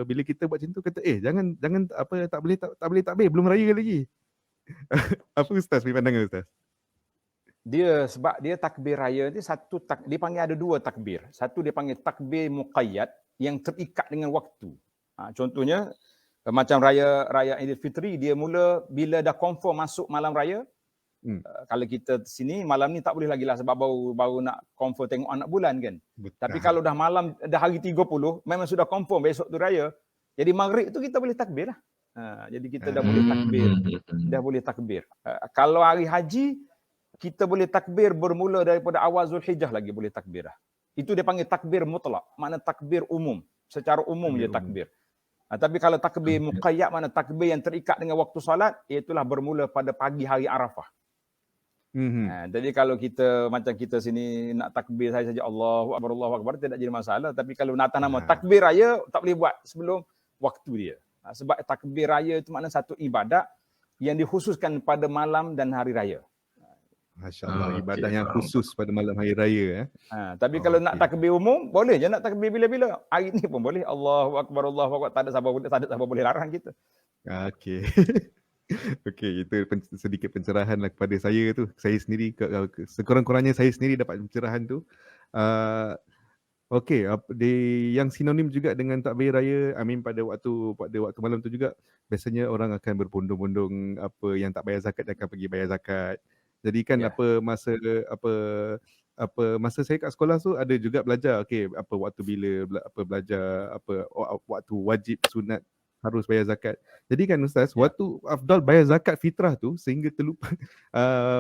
bila kita buat macam tu, kata jangan tak boleh takbir, belum raya lagi. Apa Ustaz punya pandangan Ustaz? Sebab dia takbir raya ni dia panggil ada dua takbir. Satu dia panggil takbir muqayyad, yang terikat dengan waktu. Contohnya macam raya Aidilfitri, dia mula bila dah confirm masuk malam raya. Kalau kita sini malam ni tak boleh lagi lah sebab baru nak confirm tengok anak bulan kan. Betul. Tapi kalau dah malam, dah hari 30, memang sudah confirm besok tu raya. Jadi maghrib tu kita boleh takbir lah. Jadi kita dah boleh takbir. Dah boleh takbir. Kalau hari haji, kita boleh takbir bermula daripada awal Zulhijjah lagi boleh takbir lah. Itu dia panggil takbir mutlak. Makna takbir umum. Secara umum je takbir. Tapi kalau takbir muqayyad, makna takbir yang terikat dengan waktu solat, itulah bermula pada pagi hari Arafah. Jadi kalau kita macam kita sini nak takbir saja Allahu Akbar tidak jadi masalah. Tapi kalau nak atas nama takbir raya tak boleh buat sebelum waktu dia. Sebab takbir raya itu makna satu ibadat yang dikhususkan pada malam dan hari raya. Masya-Allah, ibadah yang khusus pada malam hari raya. Tapi kalau nak takbir umum boleh je nak takbir bila-bila. Hari ni pun boleh Allahu Akbar tak ada siapa boleh larang kita. Okey. Okey, itu sedikit pencerahan lah kepada saya tu. Saya sendiri, sekurang-kurangnya saya sendiri dapat pencerahan tu. Okey, yang sinonim juga dengan takbir raya, pada waktu malam tu juga, biasanya orang akan berbondong-bondong, apa yang tak bayar zakat akan pergi bayar zakat. Jadi kan masa saya kat sekolah tu ada juga belajar, okey, waktu bila belajar waktu wajib sunat harus bayar zakat. Jadi kan Ustaz, waktu afdal bayar zakat fitrah tu sehingga terlupa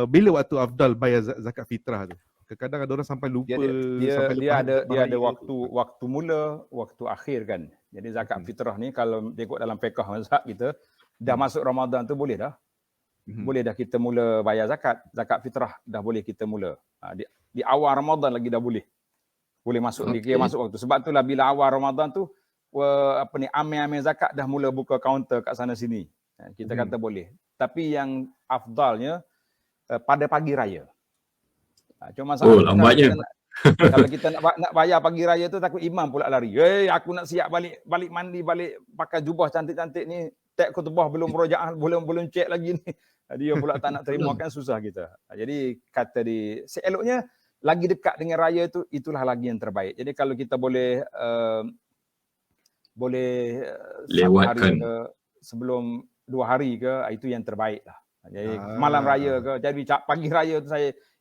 bila waktu afdal bayar zakat fitrah tu? Kadang-kadang ada orang sampai lupa. Dia ada waktu mula, waktu akhir kan. Jadi zakat fitrah ni kalau tengok dalam fiqh mazhab kita, dah masuk Ramadan tu boleh dah. Boleh dah kita mula bayar zakat fitrah dah boleh kita mula. Di awal Ramadan lagi dah boleh. Boleh masuk masuk waktu. Sebab itulah bila awal Ramadan tu amil zakat dah mula buka kaunter kat sana sini. Kita kata boleh. Tapi yang afdalnya pada pagi raya. Cuma masalah lambatnya. Kalau kita nak bayar pagi raya tu takut imam pula lari. Aku nak siap balik mandi, balik pakai jubah cantik-cantik ni. Tek khutbah belum murojaah, belum cek lagi ni. Dia pula tak nak terima, kan susah kita. Jadi kata seeloknya lagi dekat dengan raya tu, itulah lagi yang terbaik. Jadi kalau kita boleh lewatkan hari ke, sebelum 2 hari ke, itu yang terbaik lah. Jadi malam raya ke, jadi pagi raya tu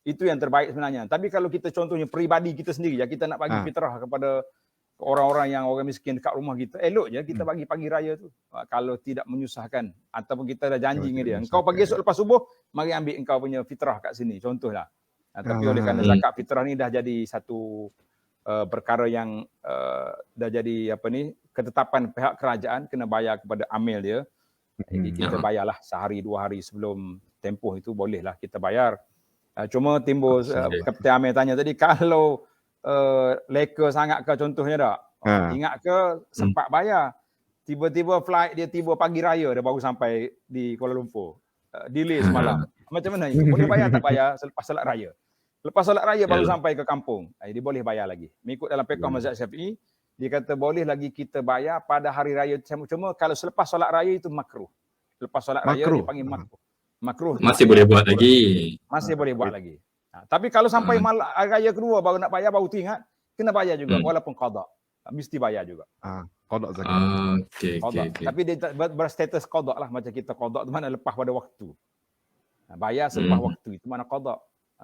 itu yang terbaik sebenarnya. Tapi kalau kita contohnya peribadi kita sendiri, kita nak bagi fitrah kepada orang miskin dekat rumah kita, elok je kita bagi pagi raya tu. Kalau tidak menyusahkan ataupun kita dah janji dengan dia, engkau pagi esok lepas subuh mari ambil engkau punya fitrah kat sini, contohlah. Tapi oleh kerana zakat fitrah ni dah jadi satu perkara yang dah jadi ketetapan pihak kerajaan, kena bayar kepada amil dia. Jadi kita bayarlah sehari 2 hari sebelum tempoh itu, bolehlah kita bayar. Cuma timbul Kapten Amir tanya tadi, kalau leka sangat ke contohnya tak? Ingat ke sempat bayar, tiba-tiba flight dia tiba pagi raya dia baru sampai di Kuala Lumpur, delay semalam. Macam mana itu? Boleh bayar tak bayar selepas solat raya? Lepas solat raya baru sampai ke kampung, dia boleh bayar lagi. Mengikut dalam fiqh mazhab Syafi'i, dia kata boleh lagi kita bayar pada hari raya. Cuma kalau selepas solat raya itu makruh. Lepas solat raya dipanggil makruh. Masih boleh buat lagi. Masih boleh buat lagi. Tapi kalau sampai hari raya kedua baru nak bayar, baru ingat, kena bayar juga walaupun qada. Mesti bayar juga. Qada zakat. Okay. Tapi dia berstatus qada lah, macam kita qada tu mana lepas pada waktu. Bayar selepas waktu itu mana qada.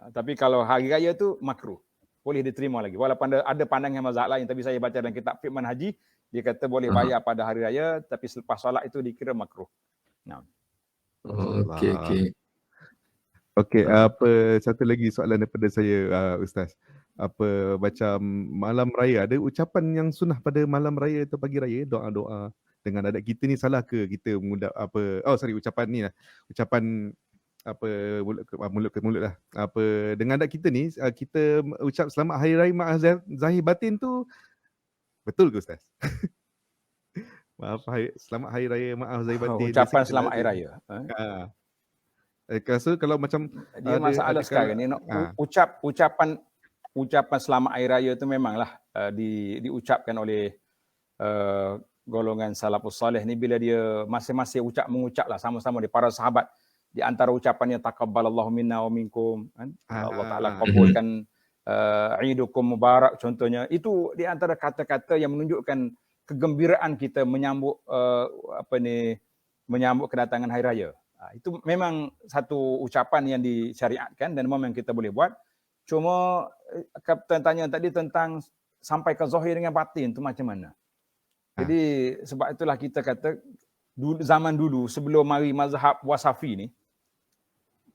Tapi kalau hari raya tu makruh. Boleh diterima lagi. Walaupun ada pandangan mazhab lain, tapi saya baca dalam kitab Fiqh Manhaji, dia kata boleh bayar pada hari raya, tapi selepas solat itu dikira makruh. Okey. Okey, satu lagi soalan daripada saya, Ustaz. Macam malam raya, ada ucapan yang sunnah pada malam raya atau pagi raya, doa-doa dengan adat kita ni salah ke kita mengundang ucapan ni lah. Ucapan mulut ke mulut lah. Dengan adat kita ni, kita ucap selamat hari raya maaf zahir batin tu betul ke Ustaz? Selamat hari raya maaf zahir batin. Ucapan selamat hari raya. Kalau macam dia masalah sekarang ni, ucapan selamat hari raya tu memanglah diucapkan oleh golongan salafus salih ni, bila dia masing-masing mengucap lah sama-sama di para sahabat. Di antara ucapannya taqabbalallahu minna wa minkum, kan? Allah Taala kabulkan Eidukum Mubarak contohnya. Itu di antara kata-kata yang menunjukkan kegembiraan kita menyambut menyambut kedatangan hari raya. Itu memang satu ucapan yang disyariatkan dan memang kita boleh buat. Cuma Kapten tanya tadi tentang sampai ke zahir dengan batin tu macam mana. Jadi sebab itulah kita kata zaman dulu sebelum mari mazhab Wasafi ni,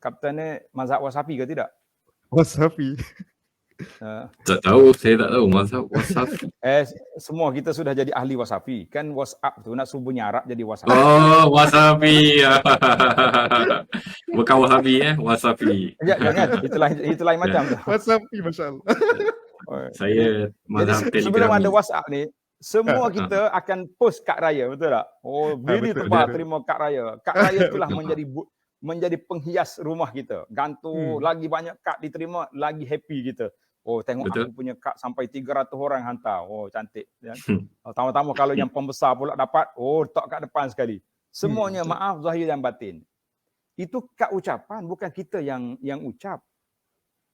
Kapten ni mazhab Wasafi ke tidak? Wasafi. Tak tahu, saya tak tahu mazhab Wasafi. Semua kita sudah jadi ahli Wasafi. Kan WhatsApp tu nak suruh nyarap jadi Wasafi. Oh, Wasafi. Bukan Wasabi Wasafi. Jangan, itu lain macam tu. Wasafi, masya-Allah. Saya mazhab Jadi sebelum Telegram ada ni. WhatsApp ni, semua kita akan post kad raya, betul tak? Oh, bini betul. tebar terima kad raya. Kad raya itulah menjadi penghias rumah kita. Gantung lagi banyak kad diterima, lagi happy kita. Oh, tengok Betul. aku punya kad sampai 300 orang hantar. Oh, cantik. Ya. Tama-tama kalau yang pembesar pula dapat, oh, letak kat depan sekali. Semuanya maaf zahir dan batin. Itu kad ucapan, bukan kita yang ucap.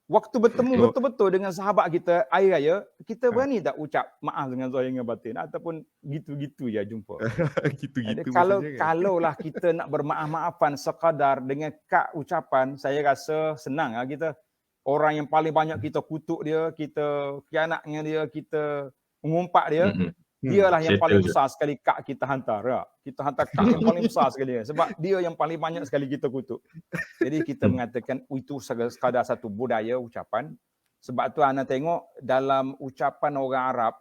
Waktu bertemu betul-betul dengan sahabat kita hari raya, kita berani tak ucap maaf dengan zahir dan batin ataupun gitu-gitu je jumpa. Gitu-gitu. Kalaulah kita nak bermaaf-maafan sekadar dengan kad ucapan, saya rasa senang kita. Orang yang paling banyak kita kutuk dia, kita khianat dengan dia, kita mengumpat dia, dialah yang paling besar sekali kad kita hantar. Ya. Kita hantar kad yang paling besar sekali. Sebab dia yang paling banyak sekali kita kutuk. Jadi kita mengatakan itu sekadar satu budaya ucapan. Sebab tu anda tengok dalam ucapan orang Arab,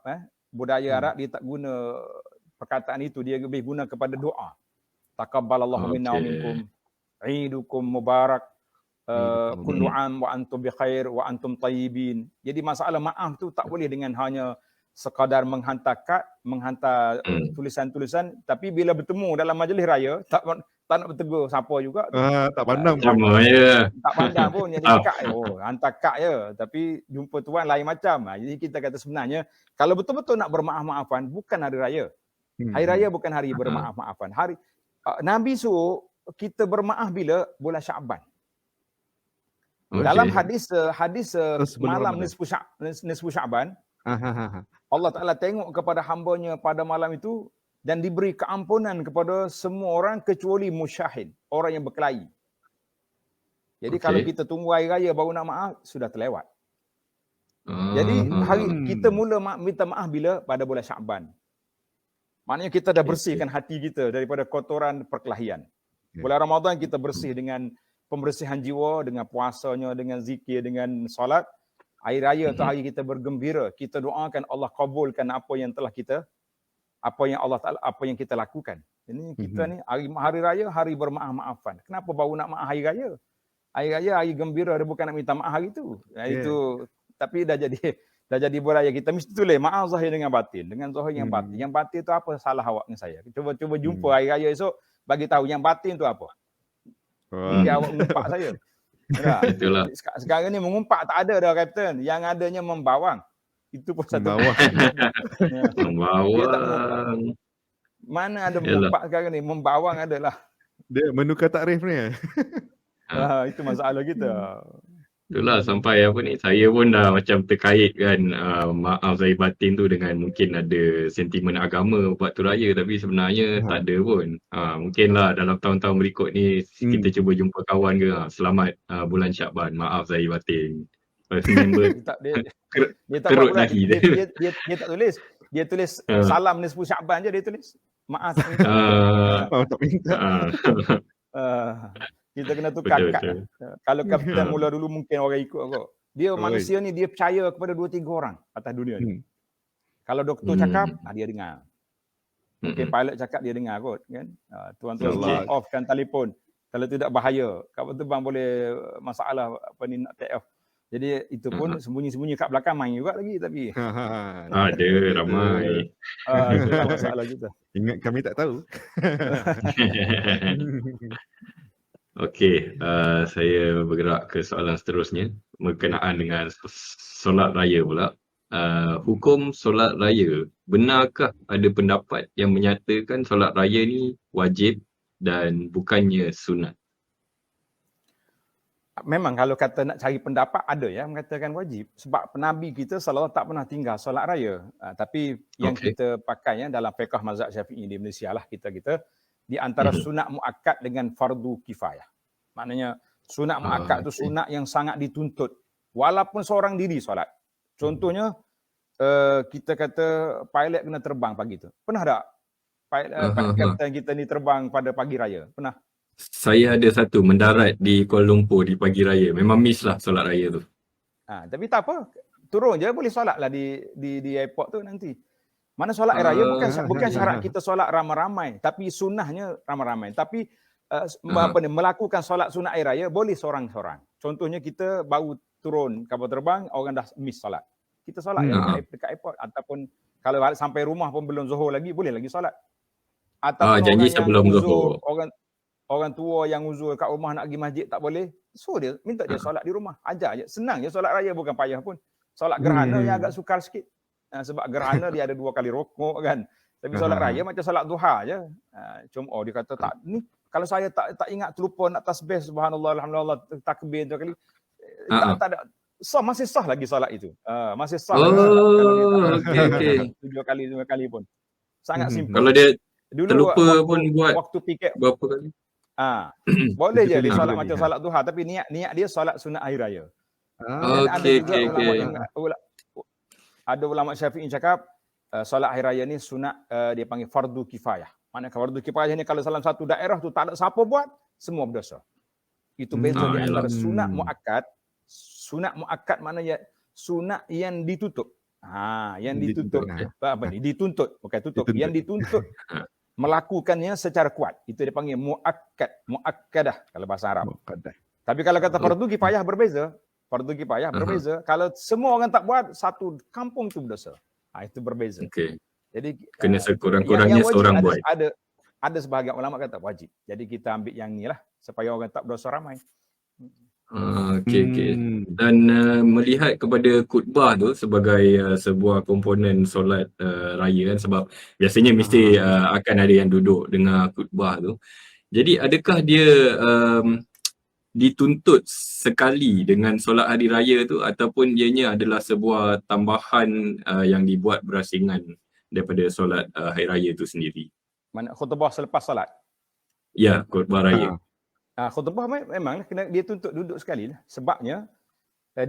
budaya Arab dia tak guna perkataan itu, dia lebih guna kepada doa. Taqabbalallahu minna wa minkum, Eidukum Mubarak, kullu am wa antum bi khair wa antum tayyibin. Jadi masalah maaf tu tak boleh dengan hanya sekadar menghantar kad, menghantar tulisan-tulisan, tapi bila bertemu dalam majlis raya tak nak bertegur siapa juga. Tak pandang. Sama ya. Tak pandang pun jadi kad. Oh, hantar kad je. Tapi jumpa tuan lain macam. Jadi kita kata sebenarnya kalau betul-betul nak bermaaf-maafan bukan hari raya. Hari raya bukan hari bermaaf-maafan. Nabi suruh kita bermaaf bila bulan Syaban. Dalam hadis malam nisfu Syaban, Allah Ta'ala tengok kepada hambanya pada malam itu dan diberi keampunan kepada semua orang kecuali musyahid, orang yang berkelahi. Jadi kalau kita tunggu hari raya baru nak maaf, sudah terlewat. Jadi kita mula minta maaf bila? Pada bulan Syaban. Maknanya kita dah bersihkan hati kita daripada kotoran perkelahian. Bulan Ramadan kita bersih dengan pembersihan jiwa, dengan puasanya, dengan zikir, dengan solat. Hari raya tu hari kita bergembira. Kita doakan Allah kabulkan apa yang telah kita, apa yang kita lakukan. Ini kita ni hari raya hari bermaaf-maafan. Kenapa baru nak maaf hari raya? Hari raya hari gembira, dia bukan nak minta maaf hari tu. Itu tapi dah jadi budaya kita mesti tulis maaf zahir dengan batin. Dengan zahir yang batin. Yang batin tu apa salah awak dengan saya? Cuba jumpa hari raya esok bagi tahu yang batin tu apa. Dia awak mengumpat saya. Itulah. Sekarang ni mengumpat tak ada dah Kapten. Yang adanya membawang. Itu pun satu. Membawang. Mana ada mengumpat sekarang ni? Membawang adalah. Dia menukar takrif ni. Itu masalah kita. Itulah sampai saya pun dah macam terkait kan maaf zahir batin tu dengan mungkin ada sentimen agama waktu raya, tapi sebenarnya tak ada pun. Mungkinlah dalam tahun-tahun berikut ni kita cuba jumpa kawan ke, selamat bulan Syaban, maaf zahir batin. Dia tak buat lagi. Dia tak tulis. Dia tulis salam nisfu Syaban je dia tulis. Maaf. Tak minta. Kita kena tukar kad. Kalau Kapten mula dulu mungkin orang ikut kok. Dia manusia ni dia percaya kepada 2-3 orang atas dunia ni. Kalau doktor cakap, dia dengar. Mungkin pilot cakap dia dengar kot kan. Tuan-tuan offkan telefon. Kalau tidak bahaya. Kapal terbang boleh masalah nak take off. Jadi itu pun sembunyi-sembunyi kat belakang main juga lagi tapi. Ada ramai. Itu masalah kita. Ingat kami tak tahu. Okey, saya bergerak ke soalan seterusnya berkenaan dengan solat raya pula. Hukum solat raya, benarkah ada pendapat yang menyatakan solat raya ni wajib dan bukannya sunat? memang kalau kata nak cari pendapat ada yang mengatakan wajib sebab Nabi kita sallallahu tak pernah tinggal solat raya. Tapi yang kita pakai dalam fiqh mazhab Syafi'i di Malaysia lah kita di antara sunat muakkad dengan fardu kifayah. Maknanya sunat muakkad tu sunat yang sangat dituntut walaupun seorang diri solat. Contohnya kita kata pilot kena terbang pagi tu. Pernah tak kapten kita ni terbang pada pagi raya? Pernah? Saya ada satu mendarat di Kuala Lumpur di pagi raya. Memang miss lah solat raya tu. Tapi tak apa. Turun je boleh solat lah di airport tu nanti. Mana solat raya bukan syarat kita solat ramai-ramai. Tapi sunnahnya ramai-ramai. Tapi melakukan solat sunat air raya boleh seorang-seorang. Contohnya kita baru turun kapal terbang, orang dah miss solat. Kita solat dekat airport. Ataupun kalau sampai rumah pun belum zuhur lagi, boleh lagi solat. Ataupun janji sebelum zuhur. Orang tua yang uzur kat rumah nak pergi masjid tak boleh, suruh dia, minta dia solat di rumah. Ajar je. Senang je solat raya, bukan payah pun. Solat gerhana yang agak sukar sikit. Sebab gerhana dia ada 2 kali rukuk kan. Tapi solat raya macam solat duha je. Cuma dia kata tak ni kalau saya tak ingat terlupa nak tasbih subhanallah alhamdulillah takbir 2 kali. Tak ada masih sah lagi solat itu. Masih sah. Kalau dia tak 7 kali 5 kali pun. Sangat simple. Kalau dia dulu terlupa pun buat waktu pikir berapa kali? Boleh je dia solat macam solat duha tapi niat dia solat sunat hari raya. Ada ulama Syafi'i cakap solat hari raya ni sunat dia panggil fardu kifayah. Maknanya fardu kifayah ni kalau dalam satu daerah tu tak ada siapa buat, semua berdosa. Itu beza di antara sunat muakkad. Sunat muakkad maknanya sunat yang ditutup. Yang ditutup. Apa ni? Dituntut, bukan tutup. Yang dituntut melakukannya secara kuat. Itu dia panggil muakkadah kalau bahasa Arab. Tapi kalau kata fardu kifayah berbeza. Fardu kifayah berbeza. Kalau semua orang tak buat, satu kampung tu berdosa. Itu berbeza. Jadi kena sekurang-kurangnya seorang buat. Ada sebahagian ulama kata wajib. Jadi kita ambil yang ni lah supaya orang tak berdosa ramai. Dan melihat kepada khutbah tu sebagai sebuah komponen solat raya kan, sebab biasanya mesti akan ada yang duduk dengar khutbah tu. Jadi adakah dia dituntut sekali dengan solat hari raya tu ataupun ianya adalah sebuah tambahan yang dibuat berasingan daripada solat hari raya tu sendiri? Mana khutbah selepas solat? Ya, khutbah raya. Khutbah memang kena dia tuntut duduk sekali lah. Sebabnya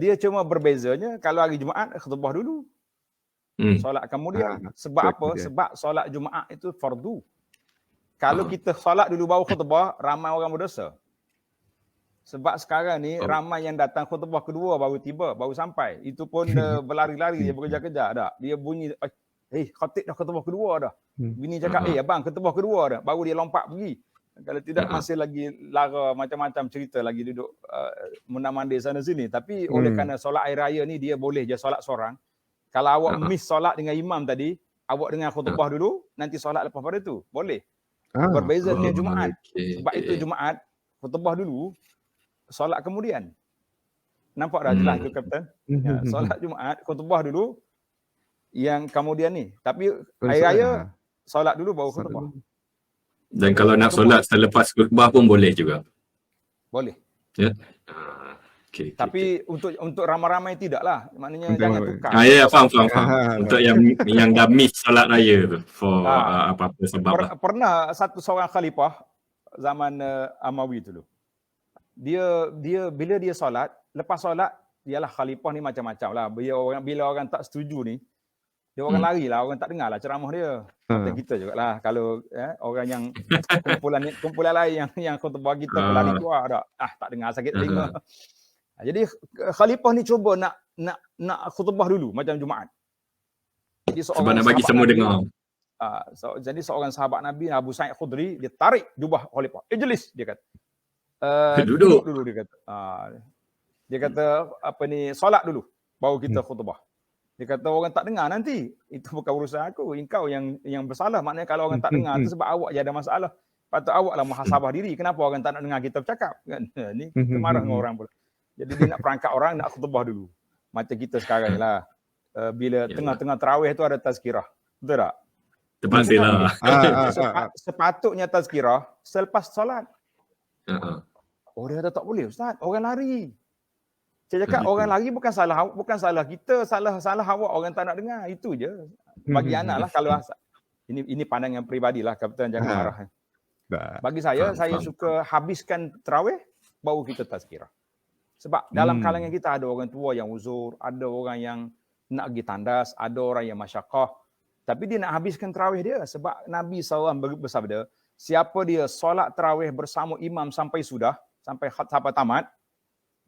dia cuma berbezanya kalau hari Jumaat khutbah dulu. Solat kemudian. Sebab apa? Sebab solat Jumaat itu fardu. Kalau kita solat dulu baru khutbah, ramai orang berdosa. Sebab sekarang ni ramai yang datang khutbah kedua baru tiba, baru sampai. Itu pun berlari-lari, dia bekerja-kerja dah. Dia bunyi, khatib dah khutbah kedua dah. Bini cakap, abang khutbah kedua dah. Baru dia lompat pergi. Kalau tidak masih lagi lara macam-macam cerita lagi duduk mundar-mandir sana sini. Tapi oleh kerana solat air raya ni dia boleh je solat seorang. Kalau awak miss solat dengan imam tadi, awak dengar khutbah dulu, nanti solat lepas pada tu. Boleh. Berbeza dengan Jumaat. Sebab itu Jumaat, khutbah dulu, solat kemudian. Nampak dah jelas tu Kapten? Solat Jumaat, khutbah dulu, yang kemudian ni. Tapi air raya, solat dulu baru khutbah. Dan kalau nak solat selepas khutbah pun boleh juga? Boleh. Ya. Tapi untuk ramai-ramai tidaklah. Maknanya jangan tukar. Faham. Untuk yang dah miss solat raya tu for apa-apa sebab. Pernah seorang khalifah zaman Amawi dulu. Dia bila dia solat, lepas solat dialah khalifah ni macam-macam lah. Bila orang tak setuju ni, dia orang lari lah, orang tak dengar lah ceramah dia. Macam kita jugalah kalau orang yang kumpulan lain yang khutbah kita berlari keluar tak dengar sakit telinga. Jadi khalifah ni cuba nak khutbah dulu macam Jumaat. Jadi sebab nak bagi semua dengar. Jadi seorang sahabat Nabi Abu Sa'id Khudri, dia tarik jubah khalifah. Ijlis dia kata. Duduk dulu dia kata. Dia kata solat dulu baru kita khutbah. Dia kata orang tak dengar nanti. Itu bukan urusan aku. Engkau yang bersalah. Maknanya kalau orang tak dengar itu sebab awak je ada masalah. Patut awaklah muhasabah diri. Kenapa orang tak nak dengar kita bercakap? Kan? Ni kita marah dengan orang pula. Jadi dia nak perangkap orang, nak khutbah dulu. Macam kita sekarang ni lah. Bila tengah-tengah tarawih tu ada tazkirah. Betul tak? Terpastilah. Sepatutnya tazkirah selepas solat. Oh dia kata tak boleh Ustaz, orang lari. Saya cakap orang lari bukan salah kita, salah awak orang tak nak dengar. Itu je. Bagi anak lah kalau ini pandangan peribadi lah, Kapten jangan marah. Bagi saya suka habiskan tarawih baru kita tazkirah. Sebab dalam kalangan kita ada orang tua yang uzur, ada orang yang nak pergi tandas, ada orang yang masyaqqah. Tapi dia nak habiskan tarawih dia sebab Nabi SAW bersabda, siapa dia solat tarawih bersama imam sampai tamat,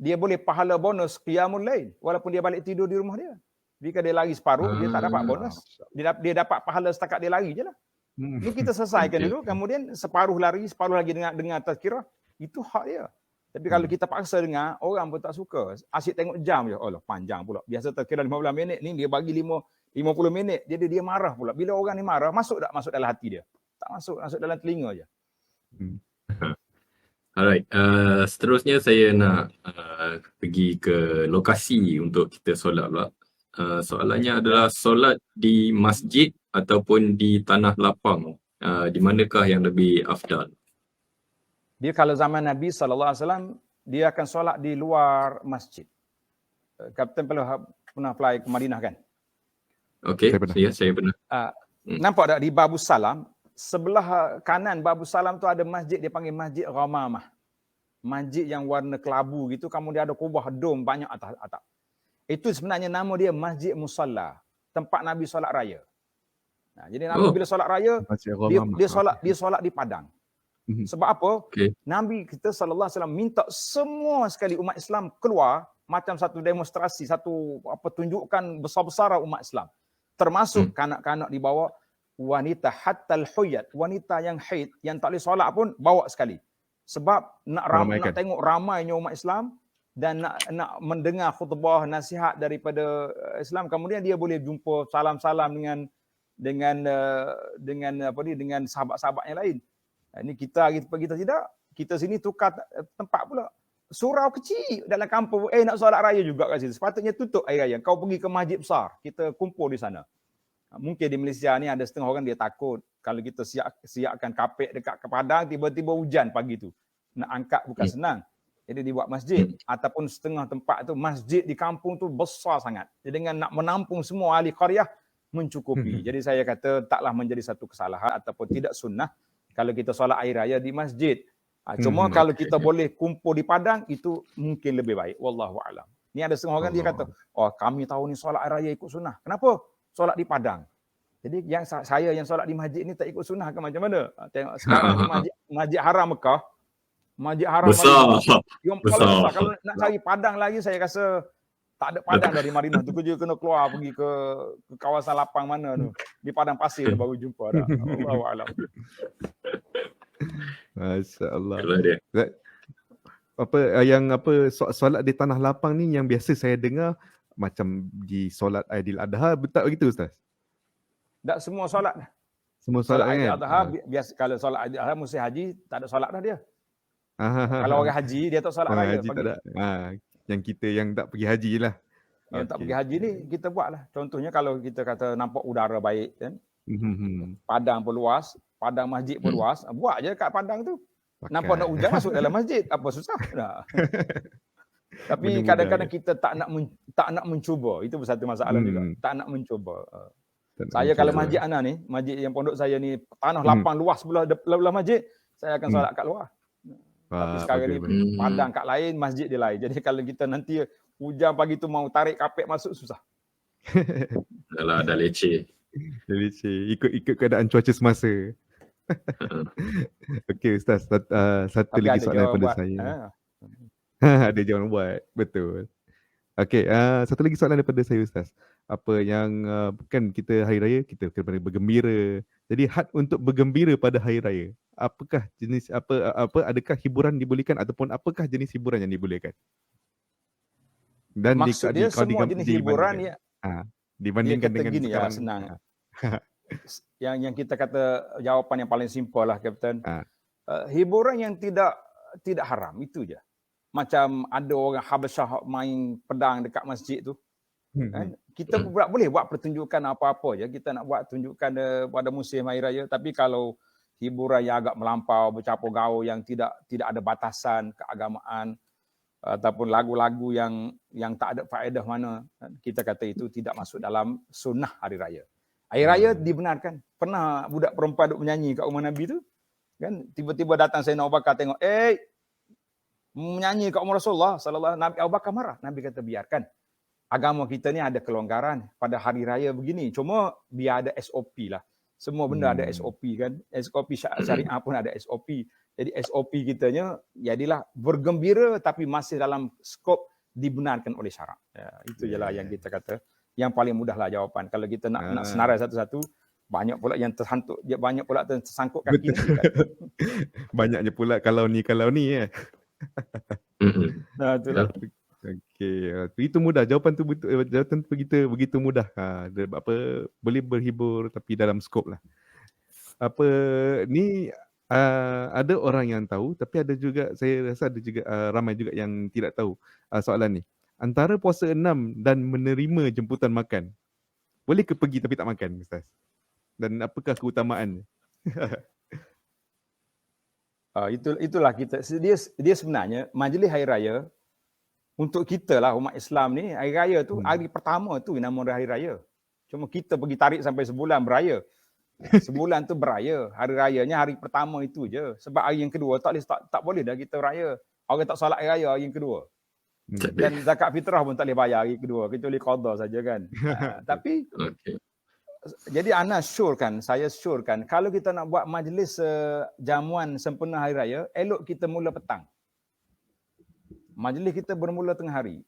dia boleh pahala bonus qiyamul lail walaupun dia balik tidur di rumah dia. Jika dia lari separuh, dia tak dapat bonus. Dia dapat pahala setakat dia lari je lah. Ini kita selesaikan dulu, kemudian separuh lari, separuh lagi dengar tazkirah. Itu hak dia. Tapi kalau kita paksa dengar, orang pun tak suka. Asyik tengok jam je. Allah, panjang pula. Biasa tazkirah 15 minit, ni dia bagi 50 minit. Jadi dia marah pula. Bila orang ni marah, masuk dalam hati dia? Tak masuk dalam telinga je. Alright, seterusnya saya nak pergi ke lokasi untuk kita solat pula. Soalannya adalah solat di masjid ataupun di tanah lapang. Di manakah yang lebih afdal? Dia kalau zaman Nabi SAW, dia akan solat di luar masjid. Kapten pernah fly ke Madinah kan? Okey, saya pernah. Nampak tak di Babus Salam, sebelah kanan Babus Salam tu ada masjid, dia panggil Masjid Ghamamah. Masjid yang warna kelabu gitu, kemudian ada kubah dom banyak atas atap. Itu sebenarnya nama dia Masjid Musalla, tempat Nabi solat raya. Nah, jadi Nabi bila solat raya, dia solat di padang. Sebab apa? Nabi kita sallallahu alaihi wasallam minta semua sekali umat Islam keluar macam satu demonstrasi, satu tunjukkan besar-besaran umat Islam. Termasuk kanak-kanak dibawa, wanita hatal huyat, wanita yang haid yang tak boleh solat pun bawa sekali. Sebab nak tengok ramainya umat Islam dan nak mendengar khutbah nasihat daripada Islam, kemudian dia boleh jumpa salam-salam dengan sahabat-sahabat yang lain. Ini kita tidak, kita sini tukar tempat pula. Surau kecil dalam kampung, nak solat raya juga kat situ. Sepatutnya tutup air raya. Kau pergi ke masjid besar, kita kumpul di sana. Mungkin di Malaysia ni ada setengah orang dia takut kalau kita siapkan kapek dekat ke padang, tiba-tiba hujan pagi tu. Nak angkat bukan senang. Jadi dibuat masjid. Ataupun setengah tempat tu, masjid di kampung tu besar sangat. Jadi dengan nak menampung semua ahli qaryah, mencukupi. Jadi saya kata taklah menjadi satu kesalahan ataupun tidak sunnah kalau kita solat air raya di masjid. Cuma kalau kita boleh kumpul di padang, itu mungkin lebih baik. Wallahu a'lam. Ni ada setengah orang dia kata, kami tahu ni solat air raya ikut sunnah. Kenapa? Solat di padang. Jadi yang saya yang solat di masjid ni tak ikut sunnah ke macam mana? Tengok sekarang masjid Haram Mekah, Masjid Haram besar. Besar. Kalau nak cari padang lagi, saya rasa tak ada padang dari Madinah tu, je kena keluar pergi ke kawasan lapang mana tu. Di padang pasir baru jumpa dah. Allahu a'lam. Masya-Allah. Solat di tanah lapang ni yang biasa saya dengar macam di solat Aidil-Adha, betul begitu Ustaz? Tak semua solat. Semua solat kan? Aidil-Adha biasa, kalau solat Aidil-Adha musim haji tak ada solat dah dia. Kalau orang haji dia tak solat raya haji pagi. Tak ada. Yang kita yang tak pergi haji lah. Yang tak pergi haji ni kita buatlah. Contohnya kalau kita kata nampak udara baik kan. Padang pun luas, padang masjid pun luas, buat je kat padang tu. Nampak nak hujan masuk dalam masjid, apa susah? Tapi kadang-kadang kita tak nak mencuba. Itu satu masalah juga. Tak nak mencuba. Saya kalau masjid ana ni, masjid yang pondok saya ni tanah lapang luas belah masjid, saya akan solat kat luar. Tapi sekarang ni padang kat lain, masjid dia lain. Jadi kalau kita nanti hujan pagi tu mau tarik kapek masuk susah. Dah leceh. Ikut keadaan cuaca semasa. Okey Ustaz, satu Tapi lagi soalan daripada saya. Ada jawapan buat, betul. Okey, satu lagi soalan daripada saya Ustaz. Apa yang kan kita hari raya kita kena bergembira. Jadi had untuk bergembira pada hari raya, apakah jenis adakah hiburan dibolehkan ataupun apakah jenis hiburan yang dibolehkan? Dan maksud dia semua jenis hiburan dibandingkan dengan gini sekarang. Senang. yang kita kata jawapan yang paling simple lah Kapten. Hiburan yang tidak haram, itu je. Macam ada orang Habasyah main pedang dekat masjid tu. Kan? Kita boleh buat pertunjukan apa-apa je. Kita nak buat tunjukkan pada musim hari raya. Tapi kalau hiburan yang agak melampau, bercampur gaul yang tidak ada batasan keagamaan, ataupun lagu-lagu yang tak ada faedah mana, kita kata itu tidak masuk dalam sunnah hari raya. Hari raya dibenarkan. Pernah budak perempuan duk menyanyi kat rumah Nabi tu, kan tiba-tiba datang Sayyidina Abu Bakar tengok, menyanyi kat rumah Rasulullah sallallahu alaihi wasallam. Abu Bakar marah. Nabi kata biarkan. Agama kita ni ada kelonggaran pada hari raya begini. Cuma biar ada SOP lah. Semua benda ada SOP kan. SOP syariah pun ada SOP. Jadi SOP kitanya jadilah bergembira tapi masih dalam skop dibenarkan oleh syarak. Ya, itu je lah yang kita kata. Yang paling mudah lah jawapan. Kalau kita nak senarai satu-satu, banyak pula yang terhantuk, banyak pula tersangkut kaki. Banyaknya pula kalau ni ya. Nah, itulah. Okey, itu mudah. Jawapan tu betul. Jawapan tu begitu mudah. Boleh berhibur tapi dalam skop lah. Ada orang yang tahu tapi ada juga, saya rasa ada juga ramai juga yang tidak tahu soalan ni. Antara puasa 6 dan menerima jemputan makan, boleh ke pergi tapi tak makan, Ustaz? Dan apakah keutamaannya? Itulah kita. Dia sebenarnya majlis hari raya untuk kita lah umat Islam ni, hari raya tu hari pertama tu nama hari raya. Cuma kita pergi tarik sampai sebulan beraya. Sebulan tu beraya. Hari rayanya hari pertama itu je. Sebab hari yang kedua tak boleh dah kita raya. Orang tak solat hari raya hari yang kedua. Dan zakat fitrah pun tak boleh bayar hari kedua, kecuali qada saja kan. Tapi jadi saya syorkan kalau kita nak buat majlis jamuan sempena hari raya, elok kita mula petang. Majlis kita bermula tengah hari,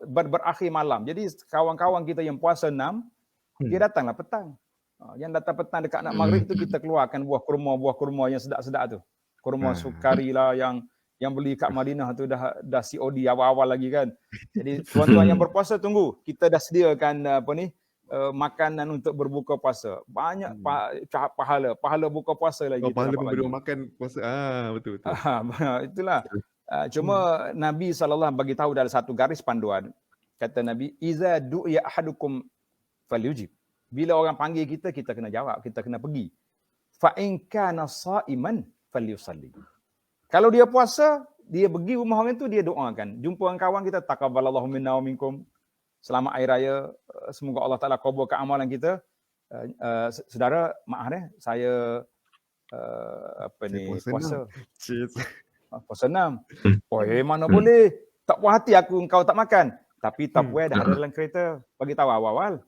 berakhir malam. Jadi kawan-kawan kita yang puasa 6, dia datanglah petang. Yang datang petang dekat nak maghrib tu kita keluarkan buah kurma yang sedap-sedap tu. Kurma sukari lah yang beli kat Madinah tu dah COD awal-awal lagi kan. Jadi tuan-tuan yang berpuasa tunggu, kita dah sediakan makanan untuk berbuka puasa. Banyak pahala buka puasa lagi. Pahala memberi makan puasa. Betul. Itulah. Cuma Nabi SAW bagi tahu dalam satu garis panduan. Kata Nabi, iza du'iya ahadukum falyujib. Bila orang panggil kita kena jawab, kita kena pergi. Fa in kana sha'iman falyusalli. Kalau dia puasa, dia pergi rumah orang tu, dia doakan. Jumpa dengan kawan kita, taqabbalallahu minna wa minkum. Selamat hari raya, semoga Allah Ta'ala kabulkan amalan kita. Saudara, maaf saya puasa. Puasa 6. Mana boleh. Tak puas hati aku engkau tak makan. Tapi tak puas dah ada dalam kereta. Bagi tahu awal-awal.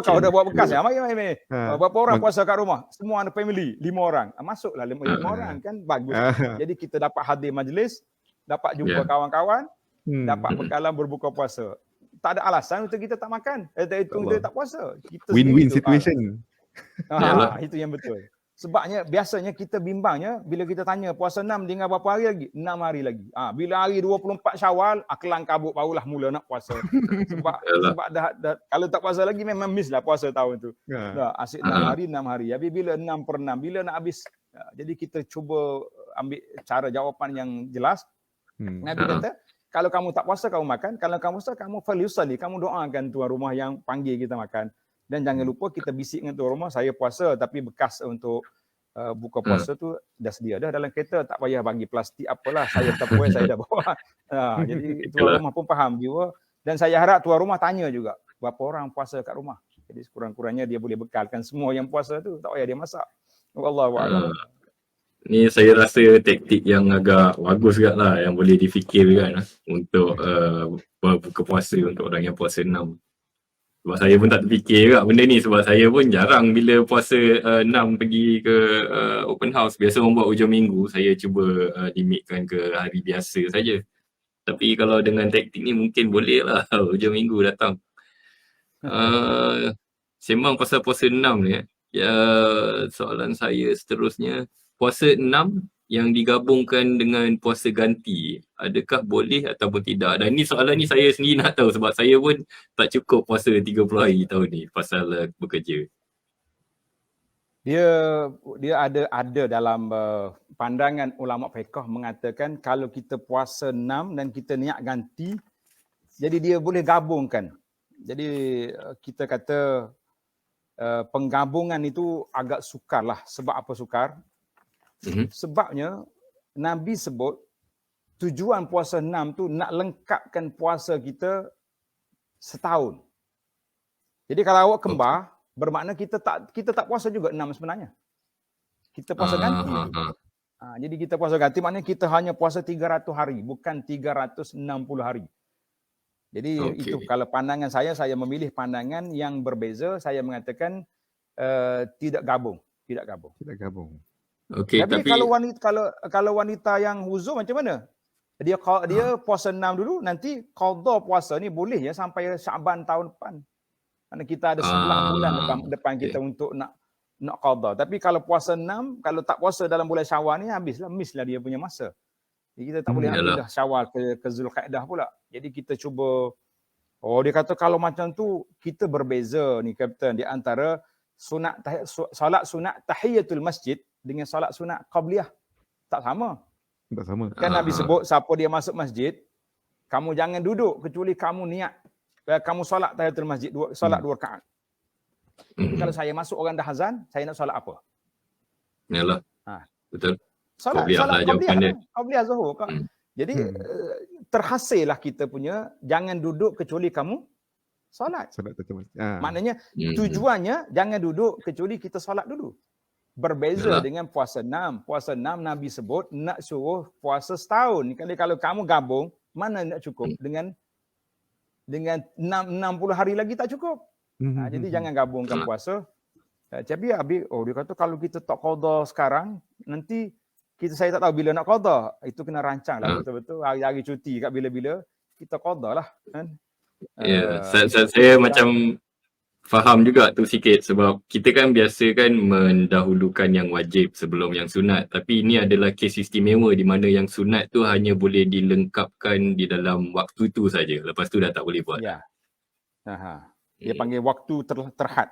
Kau dah buat bekas ya? Mari. Berapa orang puasa kat rumah? Semua ada family, 5 orang. Masuklah 5 orang kan bagus. Jadi kita dapat hadir majlis, dapat jumpa kawan-kawan, dapat bekalan berbuka puasa. Tak ada alasan untuk kita tak makan. Kita tak puasa. Win-win situation. Itu yang betul. Sebabnya biasanya kita bimbangnya bila kita tanya puasa 6 tinggal berapa hari lagi? 6 hari lagi. Bila hari 24 Syawal, kelang kabut barulah mula nak puasa. Sebab dah kalau tak puasa lagi memang miss lah puasa tahun tu. Dah asyik 6 hari. Habis bila 6/6 bila nak habis. Jadi kita cuba ambil cara jawapan yang jelas. Nabi kata, kalau kamu tak puasa kamu makan, kalau kamu puasa kamu falyusalli, kamu doakan tuan rumah yang panggil kita makan. Dan jangan lupa kita bisik dengan tuan rumah, saya puasa tapi bekas untuk buka puasa tu dah sedia dah dalam kereta, tak payah bagi plastik apalah, saya tak puas saya dah bawa. Jadi tuan rumah pun faham juga. Dan saya harap tuan rumah tanya juga, berapa orang puasa kat rumah. Jadi sekurang-kurangnya dia boleh bekalkan semua yang puasa tu, tak payah dia masak. Wallahu a'lam. Ni saya rasa taktik yang agak bagus juga lah yang boleh difikirkan untuk buka puasa untuk orang yang puasa 6. Sebab saya pun tak terfikir juga benda ni, sebab saya pun jarang bila puasa 6 pergi ke open house. Biasa orang buat hujung minggu, saya cuba limitkan ke hari biasa saja. Tapi kalau dengan taktik ni mungkin boleh lah hujung minggu datang. Sembang pasal puasa 6 ni, soalan saya seterusnya, puasa 6 yang digabungkan dengan puasa ganti, adakah boleh ataupun tidak? Dan ni soalan ni saya sendiri nak tahu sebab saya pun tak cukup puasa 30 hari tahun ni pasal bekerja. Dia ada dalam pandangan ulama fiqh mengatakan kalau kita puasa 6 dan kita niat ganti, jadi dia boleh gabungkan. Jadi kita kata penggabungan itu agak sukar lah. Sebab apa sukar? Sebabnya Nabi sebut tujuan puasa 6 tu nak lengkapkan puasa kita setahun. Jadi kalau awak kembar, bermakna kita tak puasa juga 6 sebenarnya. Kita puasa ganti. Jadi kita puasa ganti maknanya kita hanya puasa 300 hari, bukan 360 hari. Jadi itu kalau pandangan saya memilih pandangan yang berbeza. Saya mengatakan tidak gabung. Okey, Tapi kalau wanita yang huzur macam mana? Dia puasa 6 dulu, nanti qada puasa ni boleh ya sampai Syaban tahun depan. Kerana kita ada 11 bulan depan kita untuk nak qada. Tapi kalau puasa 6, kalau tak puasa dalam bulan Syawal ni habislah dia punya masa. Jadi kita tak boleh ambil dah Syawal ke Zulkaidah pula. Jadi kita cuba, dia kata kalau macam tu kita berbeza ni Kapten di antara solat sunat tahiyatul masjid dengan solat sunat qabliyah. Tak sama. Kan Nabi sebut siapa dia masuk masjid, kamu jangan duduk kecuali kamu niat kamu solat tahiyatul masjid, solat 2 rakaat. Kalau saya masuk orang dah azan, saya nak solat apa? Yalah. Betul. Solat qabliyah zuhur. Jadi terhasillah kita punya jangan duduk kecuali kamu solat. Maknanya tujuannya jangan duduk kecuali kita solat dulu. Berbeza dengan puasa 6. Puasa 6 Nabi sebut nak suruh puasa setahun. Kalau kamu gabung, mana nak cukup? Dengan 60 hari lagi tak cukup. Jadi jangan gabungkan puasa. Tapi dia kata kalau kita tak qada sekarang, nanti saya tak tahu bila nak qada. Itu kena rancang lah betul-betul. Hari-hari cuti kat bila-bila, kita qada lah. Kan? Saya macam faham juga tu sikit sebab kita kan biasa kan mendahulukan yang wajib sebelum yang sunat, tapi ini adalah kes istimewa di mana yang sunat tu hanya boleh dilengkapkan di dalam waktu tu saja, lepas tu dah tak boleh buat. Dia panggil waktu terhad.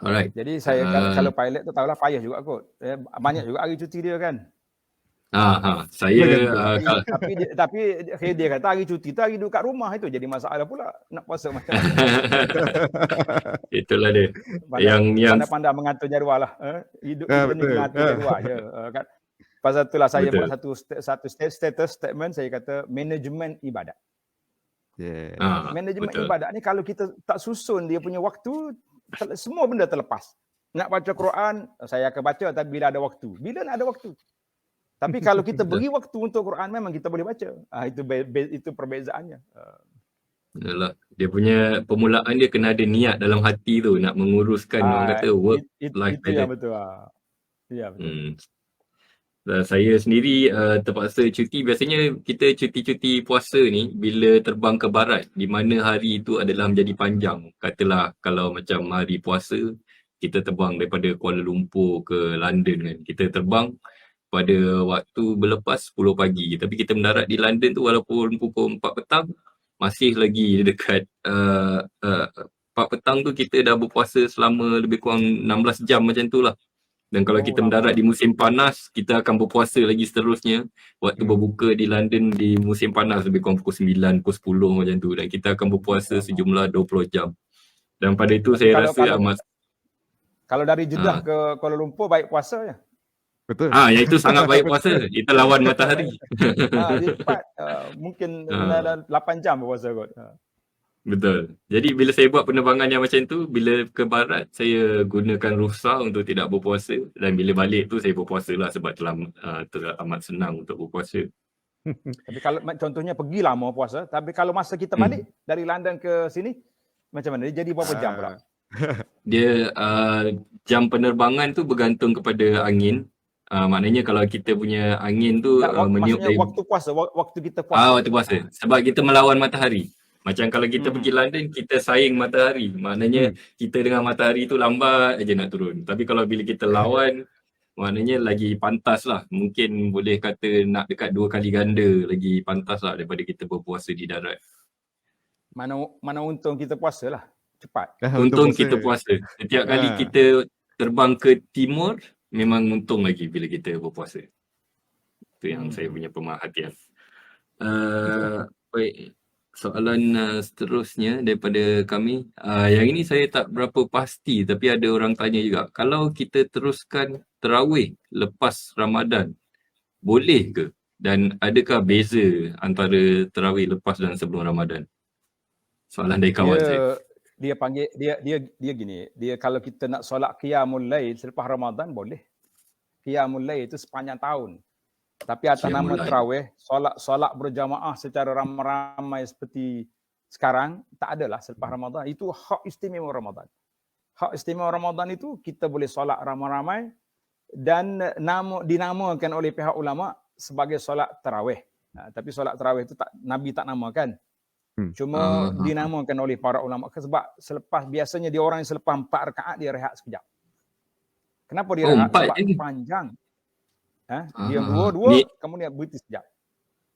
Alright. Jadi saya kalau pilot tu tahulah payah juga kot. Banyak juga hari cuti dia kan. Tapi dia kata hari cuti tu hari duduk kat rumah, itu jadi masalah pula nak puasa macam mana. Itulah dia. Pandai-pandai mengatur jadual lah. Hidup kita ni mengatur jadual je. Kan? Pasal itulah saya buat satu statement, saya kata manajemen ibadat. Manajemen ibadat ni kalau kita tak susun dia punya waktu, semua benda terlepas. Nak baca Quran, saya akan baca tapi bila ada waktu. Bila nak ada waktu? Tapi kalau kita beri waktu untuk Quran, memang kita boleh baca. Itu perbezaannya. Yalah, dia punya permulaan dia kena ada niat dalam hati tu nak menguruskan orang kata work life balance. Itu yang betul. Ya betul. Saya sendiri terpaksa cuti. Biasanya kita cuti-cuti puasa ni bila terbang ke barat, di mana hari itu adalah menjadi panjang. Katalah kalau macam hari puasa, kita terbang daripada Kuala Lumpur ke London kan. Kita terbang pada waktu berlepas 10 pagi. Tapi kita mendarat di London tu walaupun pukul 4 petang, masih lagi dekat 4 petang tu kita dah berpuasa selama lebih kurang 16 jam macam tu lah. Dan kalau kita mendarat di musim panas, kita akan berpuasa lagi seterusnya. Waktu berbuka di London di musim panas lebih kurang pukul 9, pukul 10 macam tu. Dan kita akan berpuasa sejumlah 20 jam. Dan pada itu saya rasa amat... Kalau dari Jeddah ke Kuala Lumpur, baik puasa je. Betul. Yang itu sangat baik puasa. Kita lawan matahari. Dia cepat. Mungkin 8 jam berpuasa kot. Betul. Jadi bila saya buat penerbangan yang macam tu, bila ke barat, saya gunakan rukhsah untuk tidak berpuasa. Dan bila balik tu, saya berpuasa lah sebab telah amat senang untuk berpuasa. Tapi kalau contohnya pergi lama puasa, tapi kalau masa kita balik dari London ke sini, macam mana? Dia jadi berapa jam pula? Dia jam penerbangan tu bergantung kepada angin. Maknanya kalau kita punya angin tu meniup maksudnya waktu puasa, waktu kita puasa. Waktu puasa. Sebab kita melawan matahari. Macam kalau kita pergi London, kita saing matahari. Maknanya kita dengan matahari tu lambat aja nak turun. Tapi kalau bila kita lawan, maknanya lagi pantas lah. Mungkin boleh kata nak dekat 2 kali ganda lagi pantas lah daripada kita berpuasa di darat. Mana untung kita puasa lah. Cepat. Untung kita puasa. Setiap kali kita terbang ke timur, memang untung lagi bila kita berpuasa. Itu yang saya punya pemerhatian. Baik. Soalan seterusnya daripada kami. Yang ini saya tak berapa pasti tapi ada orang tanya juga. Kalau kita teruskan tarawih lepas Ramadan, boleh ke? Dan adakah beza antara tarawih lepas dan sebelum Ramadan? Soalan dari kawan saya. Dia panggil dia gini, dia kalau kita nak solat qiyamul lail selepas Ramadan boleh. Qiyamul lail itu sepanjang tahun. Tapi atas Qiyamul nama lail. tarawih, solat berjamaah secara ramai-ramai seperti sekarang tak adalah selepas Ramadan. Itu hak istimewa Ramadan. Hak istimewa Ramadan itu kita boleh solat ramai-ramai dan dinamakan oleh pihak ulama sebagai solat tarawih. Tapi solat tarawih itu Nabi tak namakan. Cuma dinamakan oleh para ulama sebab biasanya dia orang yang selepas 4 rakaat dia rehat sekejap. Kenapa dia rehat? Sebab panjang. Dia dua, kemudian berhenti sekejap.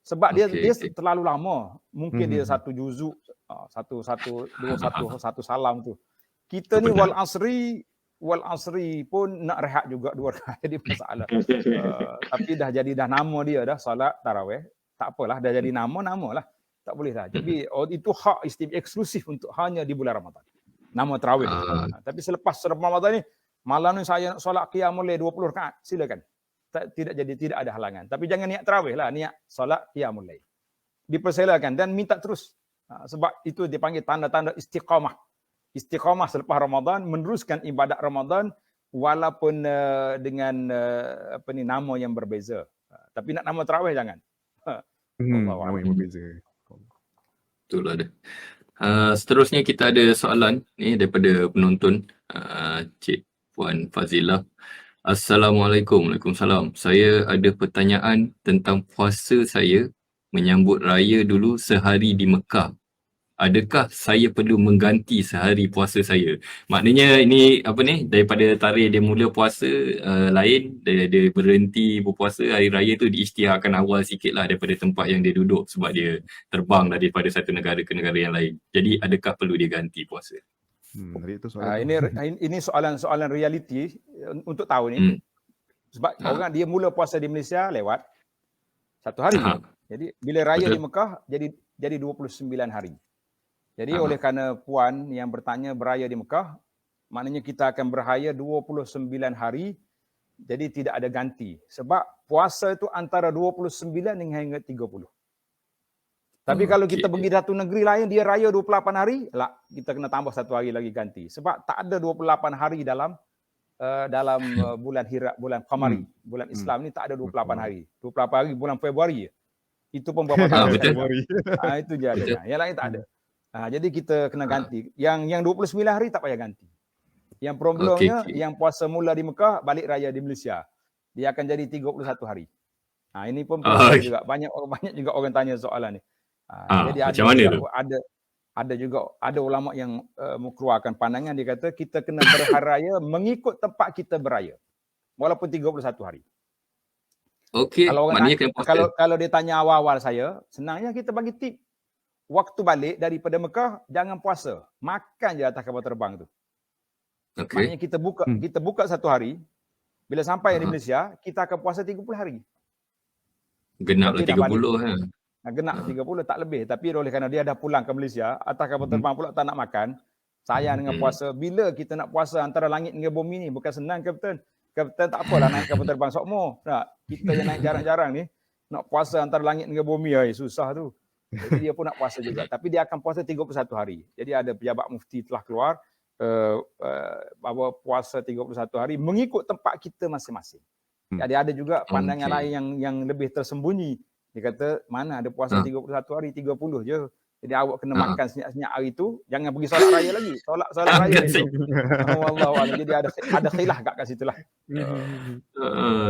Sebab dia terlalu lama. Mungkin dia satu juzuk, satu salam tu. Kita ni wal asri pun nak rehat juga 2 rakaat. Jadi masalah. Tapi dah nama dia dah solat tarawih. Tak apalah, dah jadi nama lah. Tak boleh dah. Jadi itu hak istimewa eksklusif untuk hanya di bulan Ramadan. Nama tarawih. Tapi selepas Ramadan ni, malam ni saya nak solat qiyamul lail 20 rakaat, silakan. Tidak ada halangan. Tapi jangan niat tarawih lah, niat solat qiyamul lail. Dipersilakan dan minta terus. Sebab itu dipanggil tanda-tanda istiqamah. Istiqamah selepas Ramadan, meneruskan ibadat Ramadan walaupun dengan nama yang berbeza. Tapi nak nama tarawih jangan. Nama yang berbeza. Betul ada. Seterusnya kita ada soalan ni daripada penonton, Cik Puan Fazilah. Assalamualaikum. Waalaikumsalam. Saya ada pertanyaan tentang puasa saya menyambut raya dulu sehari di Mekah. Adakah saya perlu mengganti sehari puasa saya? Maknanya ini daripada tarikh dia mula puasa lain, dia berhenti berpuasa hari raya tu diisytiharkan awal sikit lah daripada tempat yang dia duduk sebab dia terbang daripada satu negara ke negara yang lain. Jadi adakah perlu dia ganti puasa? Itu soalan ini soalan realiti untuk tahu ni. Sebab orang dia mula puasa di Malaysia lewat 1 hari. Jadi bila raya di Mekah jadi 29 hari. Jadi oleh kerana puan yang bertanya beraya di Mekah, maknanya kita akan berhaya 29 hari, jadi tidak ada ganti. Sebab puasa itu antara 29 hingga 30. Tapi kalau kita pergi satu negeri lain, dia raya 28 hari, kita kena tambah 1 hari lagi ganti. Sebab tak ada 28 hari dalam bulan Qamari. Bulan Islam ni tak ada 28 hari. 28 hari bulan Februari. Itu pun berapa tahun. Itu je ada. Yang lain tak ada. Jadi kita kena ganti. Yang 29 hari tak payah ganti. Yang problemnya yang puasa mula di Mekah, balik raya di Malaysia. Dia akan jadi 31 hari. Ini pun juga banyak juga orang tanya soalan ni. Jadi macam mana tu? Ada ulama yang mengeluarkan pandangan, dia kata kita kena berhari raya mengikut tempat kita beraya. Walaupun 31 hari. Kalau dia tanya awal-awal saya, senangnya kita bagi tip. Waktu balik daripada Mekah, jangan puasa. Makan je atas kapal terbang tu. Maknanya kita buka 1 hari. Bila sampai di Malaysia, kita akan puasa 30 hari. Genap lah 30 Genap 30 tak lebih. Tapi oleh kerana dia dah pulang ke Malaysia, atas kapal terbang pula tak nak makan. Sayang dengan puasa. Bila kita nak puasa antara langit dengan bumi ni, bukan senang Kapten. Kapten tak apalah naik kapal terbang sokmo. Kita yang naik jarang-jarang ni, nak puasa antara langit dengan bumi, susah tu. Jadi dia pun nak puasa juga. Tapi dia akan puasa 31 hari. Jadi ada pejabat mufti telah keluar bahawa puasa 31 hari mengikut tempat kita masing-masing. Jadi ada juga pandangan lain yang lebih tersembunyi. Dia kata mana ada puasa 31 hari, 30 je. Jadi awak kena makan senyap-senyap hari tu, jangan pergi solat raya lagi. Solat raya ni. Wallahualam. Jadi ada khilaf kat situ lah.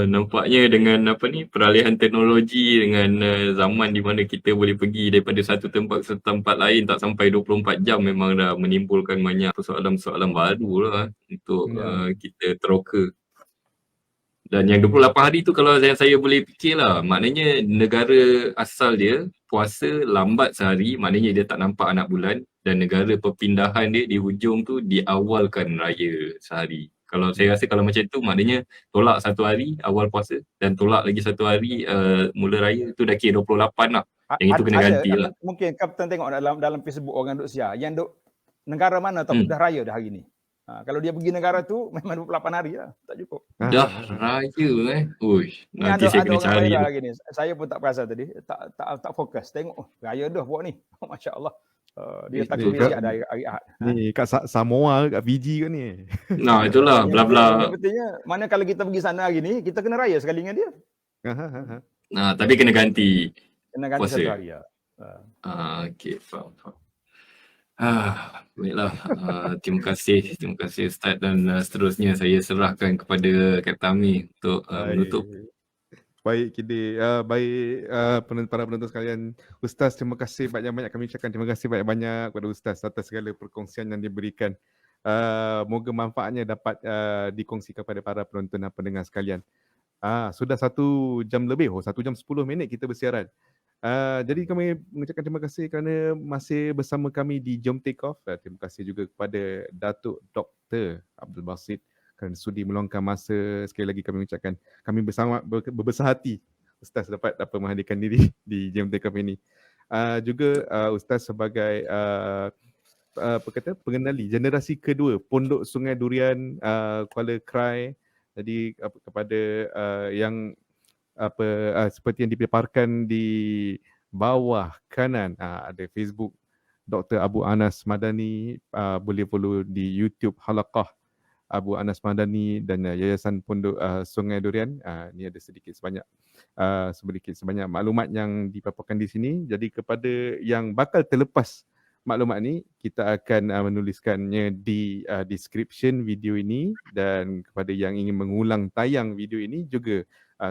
Nampaknya dengan peralihan teknologi, dengan zaman di mana kita boleh pergi daripada satu tempat ke tempat lain tak sampai 24 jam, memang dah menimbulkan banyak persoalan-persoalan baru lah untuk kita teroka. Dan yang 28 hari tu kalau saya boleh fikir lah, maknanya negara asal dia puasa lambat sehari, maknanya dia tak nampak anak bulan, dan negara perpindahan dia di hujung tu diawalkan raya sehari. Kalau saya rasa kalau macam tu maknanya tolak satu hari awal puasa dan tolak lagi satu hari mula raya tu dah kira 28 lah. Yang itu kena ganti lah. Mungkin Kapten tengok dalam Facebook orang duk share yang duk negara mana tak dah raya dah hari ni. Kalau dia pergi negara tu memang 28 hari lah, tak cukup. Dah raya Uish, nanti saya kena cari. Lagi ni. Saya pun tak perasan tadi, tak fokus tengok raya dah buat ni. Masya-Allah. Dia tak kira ada hari Ahad. Ni kat Samoa kat Fiji ke ni? Nah, itulah bla-bla. Sepertinya mana kalau kita pergi sana hari ni, kita kena raya sekali dengan dia. Nah, tapi kena ganti. Kena ganti puasa. satu hari ya. Okey, faham. Baiklah. Terima kasih Ustaz dan seterusnya saya serahkan kepada Kapten Amir untuk menutup. Baik Kidin, baik para penonton sekalian. Ustaz, terima kasih banyak-banyak, kami ucapkan terima kasih banyak-banyak kepada Ustaz atas segala perkongsian yang diberikan. Moga manfaatnya dapat dikongsikan kepada para penonton dan pendengar sekalian. Sudah 1 jam lebih, 1 jam 10 minit kita bersiaran. Jadi kami mengucapkan terima kasih kerana masih bersama kami di Jom Take Off. Terima kasih juga kepada Datuk Dr. Abdul Basit kerana sudi meluangkan masa. Sekali lagi kami mengucapkan kami bersama berbesar hati Ustaz dapat menghadirkan diri di Jom Take Off ini. Juga Ustaz sebagai pengenali generasi kedua Pondok Sungai Durian Kuala Krai. Jadi kepada yang seperti yang dipaparkan di bawah kanan, ada Facebook Dr. Abu Anas Madani, boleh follow di YouTube Halaqah Abu Anas Madani dan Yayasan Pondok Sungai Durian. Ni ada sedikit sebanyak maklumat yang dipaparkan di sini. Jadi kepada yang bakal terlepas maklumat ni, kita akan menuliskannya di description video ini, dan kepada yang ingin mengulang tayang video ini juga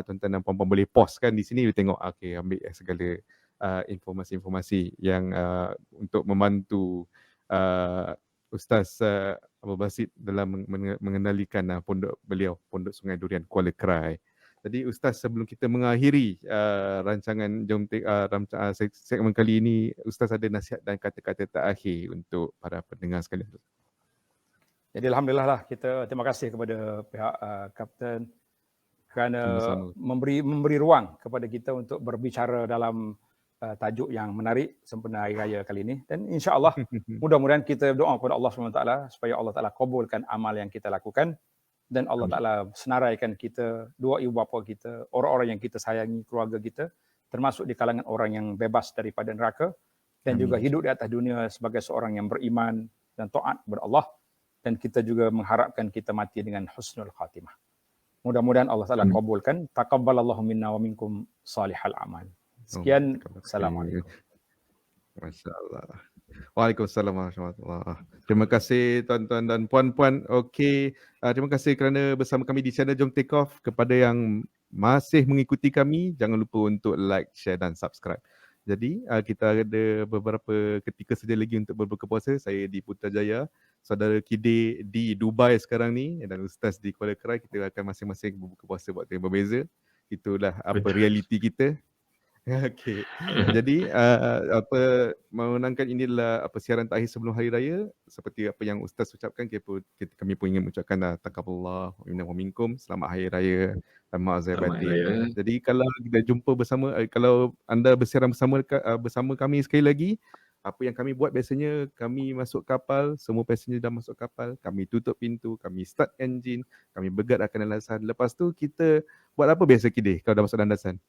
tuan-tuan dan puan-puan boleh pause kan di sini, tengok ambil segala informasi-informasi yang untuk membantu Ustaz Abdul Basit dalam mengenalikan pondok beliau, Pondok Sungai Durian Kuala Krai. Jadi Ustaz, sebelum kita mengakhiri rancangan Jom Take segmen kali ini, Ustaz ada nasihat dan kata-kata terakhir untuk para pendengar sekalian. Jadi alhamdulillah lah, kita terima kasih kepada pihak Kapten kerana memberi ruang kepada kita untuk berbicara dalam tajuk yang menarik sempena Hari Raya kali ini. Dan insya-Allah mudah-mudahan kita berdoa kepada Allah SWT supaya Allah Taala kabulkan amal yang kita lakukan dan Allah Taala senaraikan kita, dua ibu bapa kita, orang-orang yang kita sayangi, keluarga kita, termasuk di kalangan orang yang bebas daripada neraka dan juga hidup di atas dunia sebagai seorang yang beriman dan taat kepada Allah, dan kita juga mengharapkan kita mati dengan husnul khatimah. Mudah-mudahan Allah Taala kabulkan. Taqabbalallahu minna wa minkum salihal amal. Sekian, Assalamualaikum. Masya-Allah. Waalaikumsalam warahmatullahi wabarakatuh. Terima kasih tuan-tuan dan puan-puan. Okey, terima kasih kerana bersama kami di channel Jom Take Off. Kepada yang masih mengikuti kami, jangan lupa untuk like, share dan subscribe. Jadi kita ada beberapa ketika saja lagi untuk berbuka puasa. Saya di Putrajaya, saudara Kidin di Dubai sekarang ni, dan Ustaz di Kuala Krai. Kita akan masing-masing berbuka puasa waktu yang berbeza. Itulah realiti kita. Okey. Jadi mengenangkan inilah siaran terakhir sebelum Hari Raya. Seperti apa yang Ustaz ucapkan, kami pun ingin mengucapkan taqabbalallahu minna wa minkum, selamat Hari Raya dan ma'azir batin. Jadi kalau kita jumpa bersama, kalau anda bersiaran bersama kami sekali lagi, apa yang kami buat biasanya, kami masuk kapal, semua passenger dah masuk kapal, kami tutup pintu, kami start engine, kami bergerakkan landasan. Lepas tu kita buat apa biasa Kidin kalau dah masuk landasan?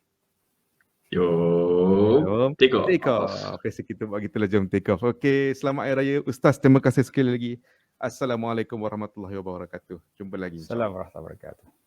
Jom take off. Biasa kita buat gitulah, jom take off. Okey, selamat Hari Raya Ustaz, terima kasih sekali lagi. Assalamualaikum warahmatullahi wabarakatuh. Jumpa lagi. Assalamualaikum warahmatullahi wabarakatuh.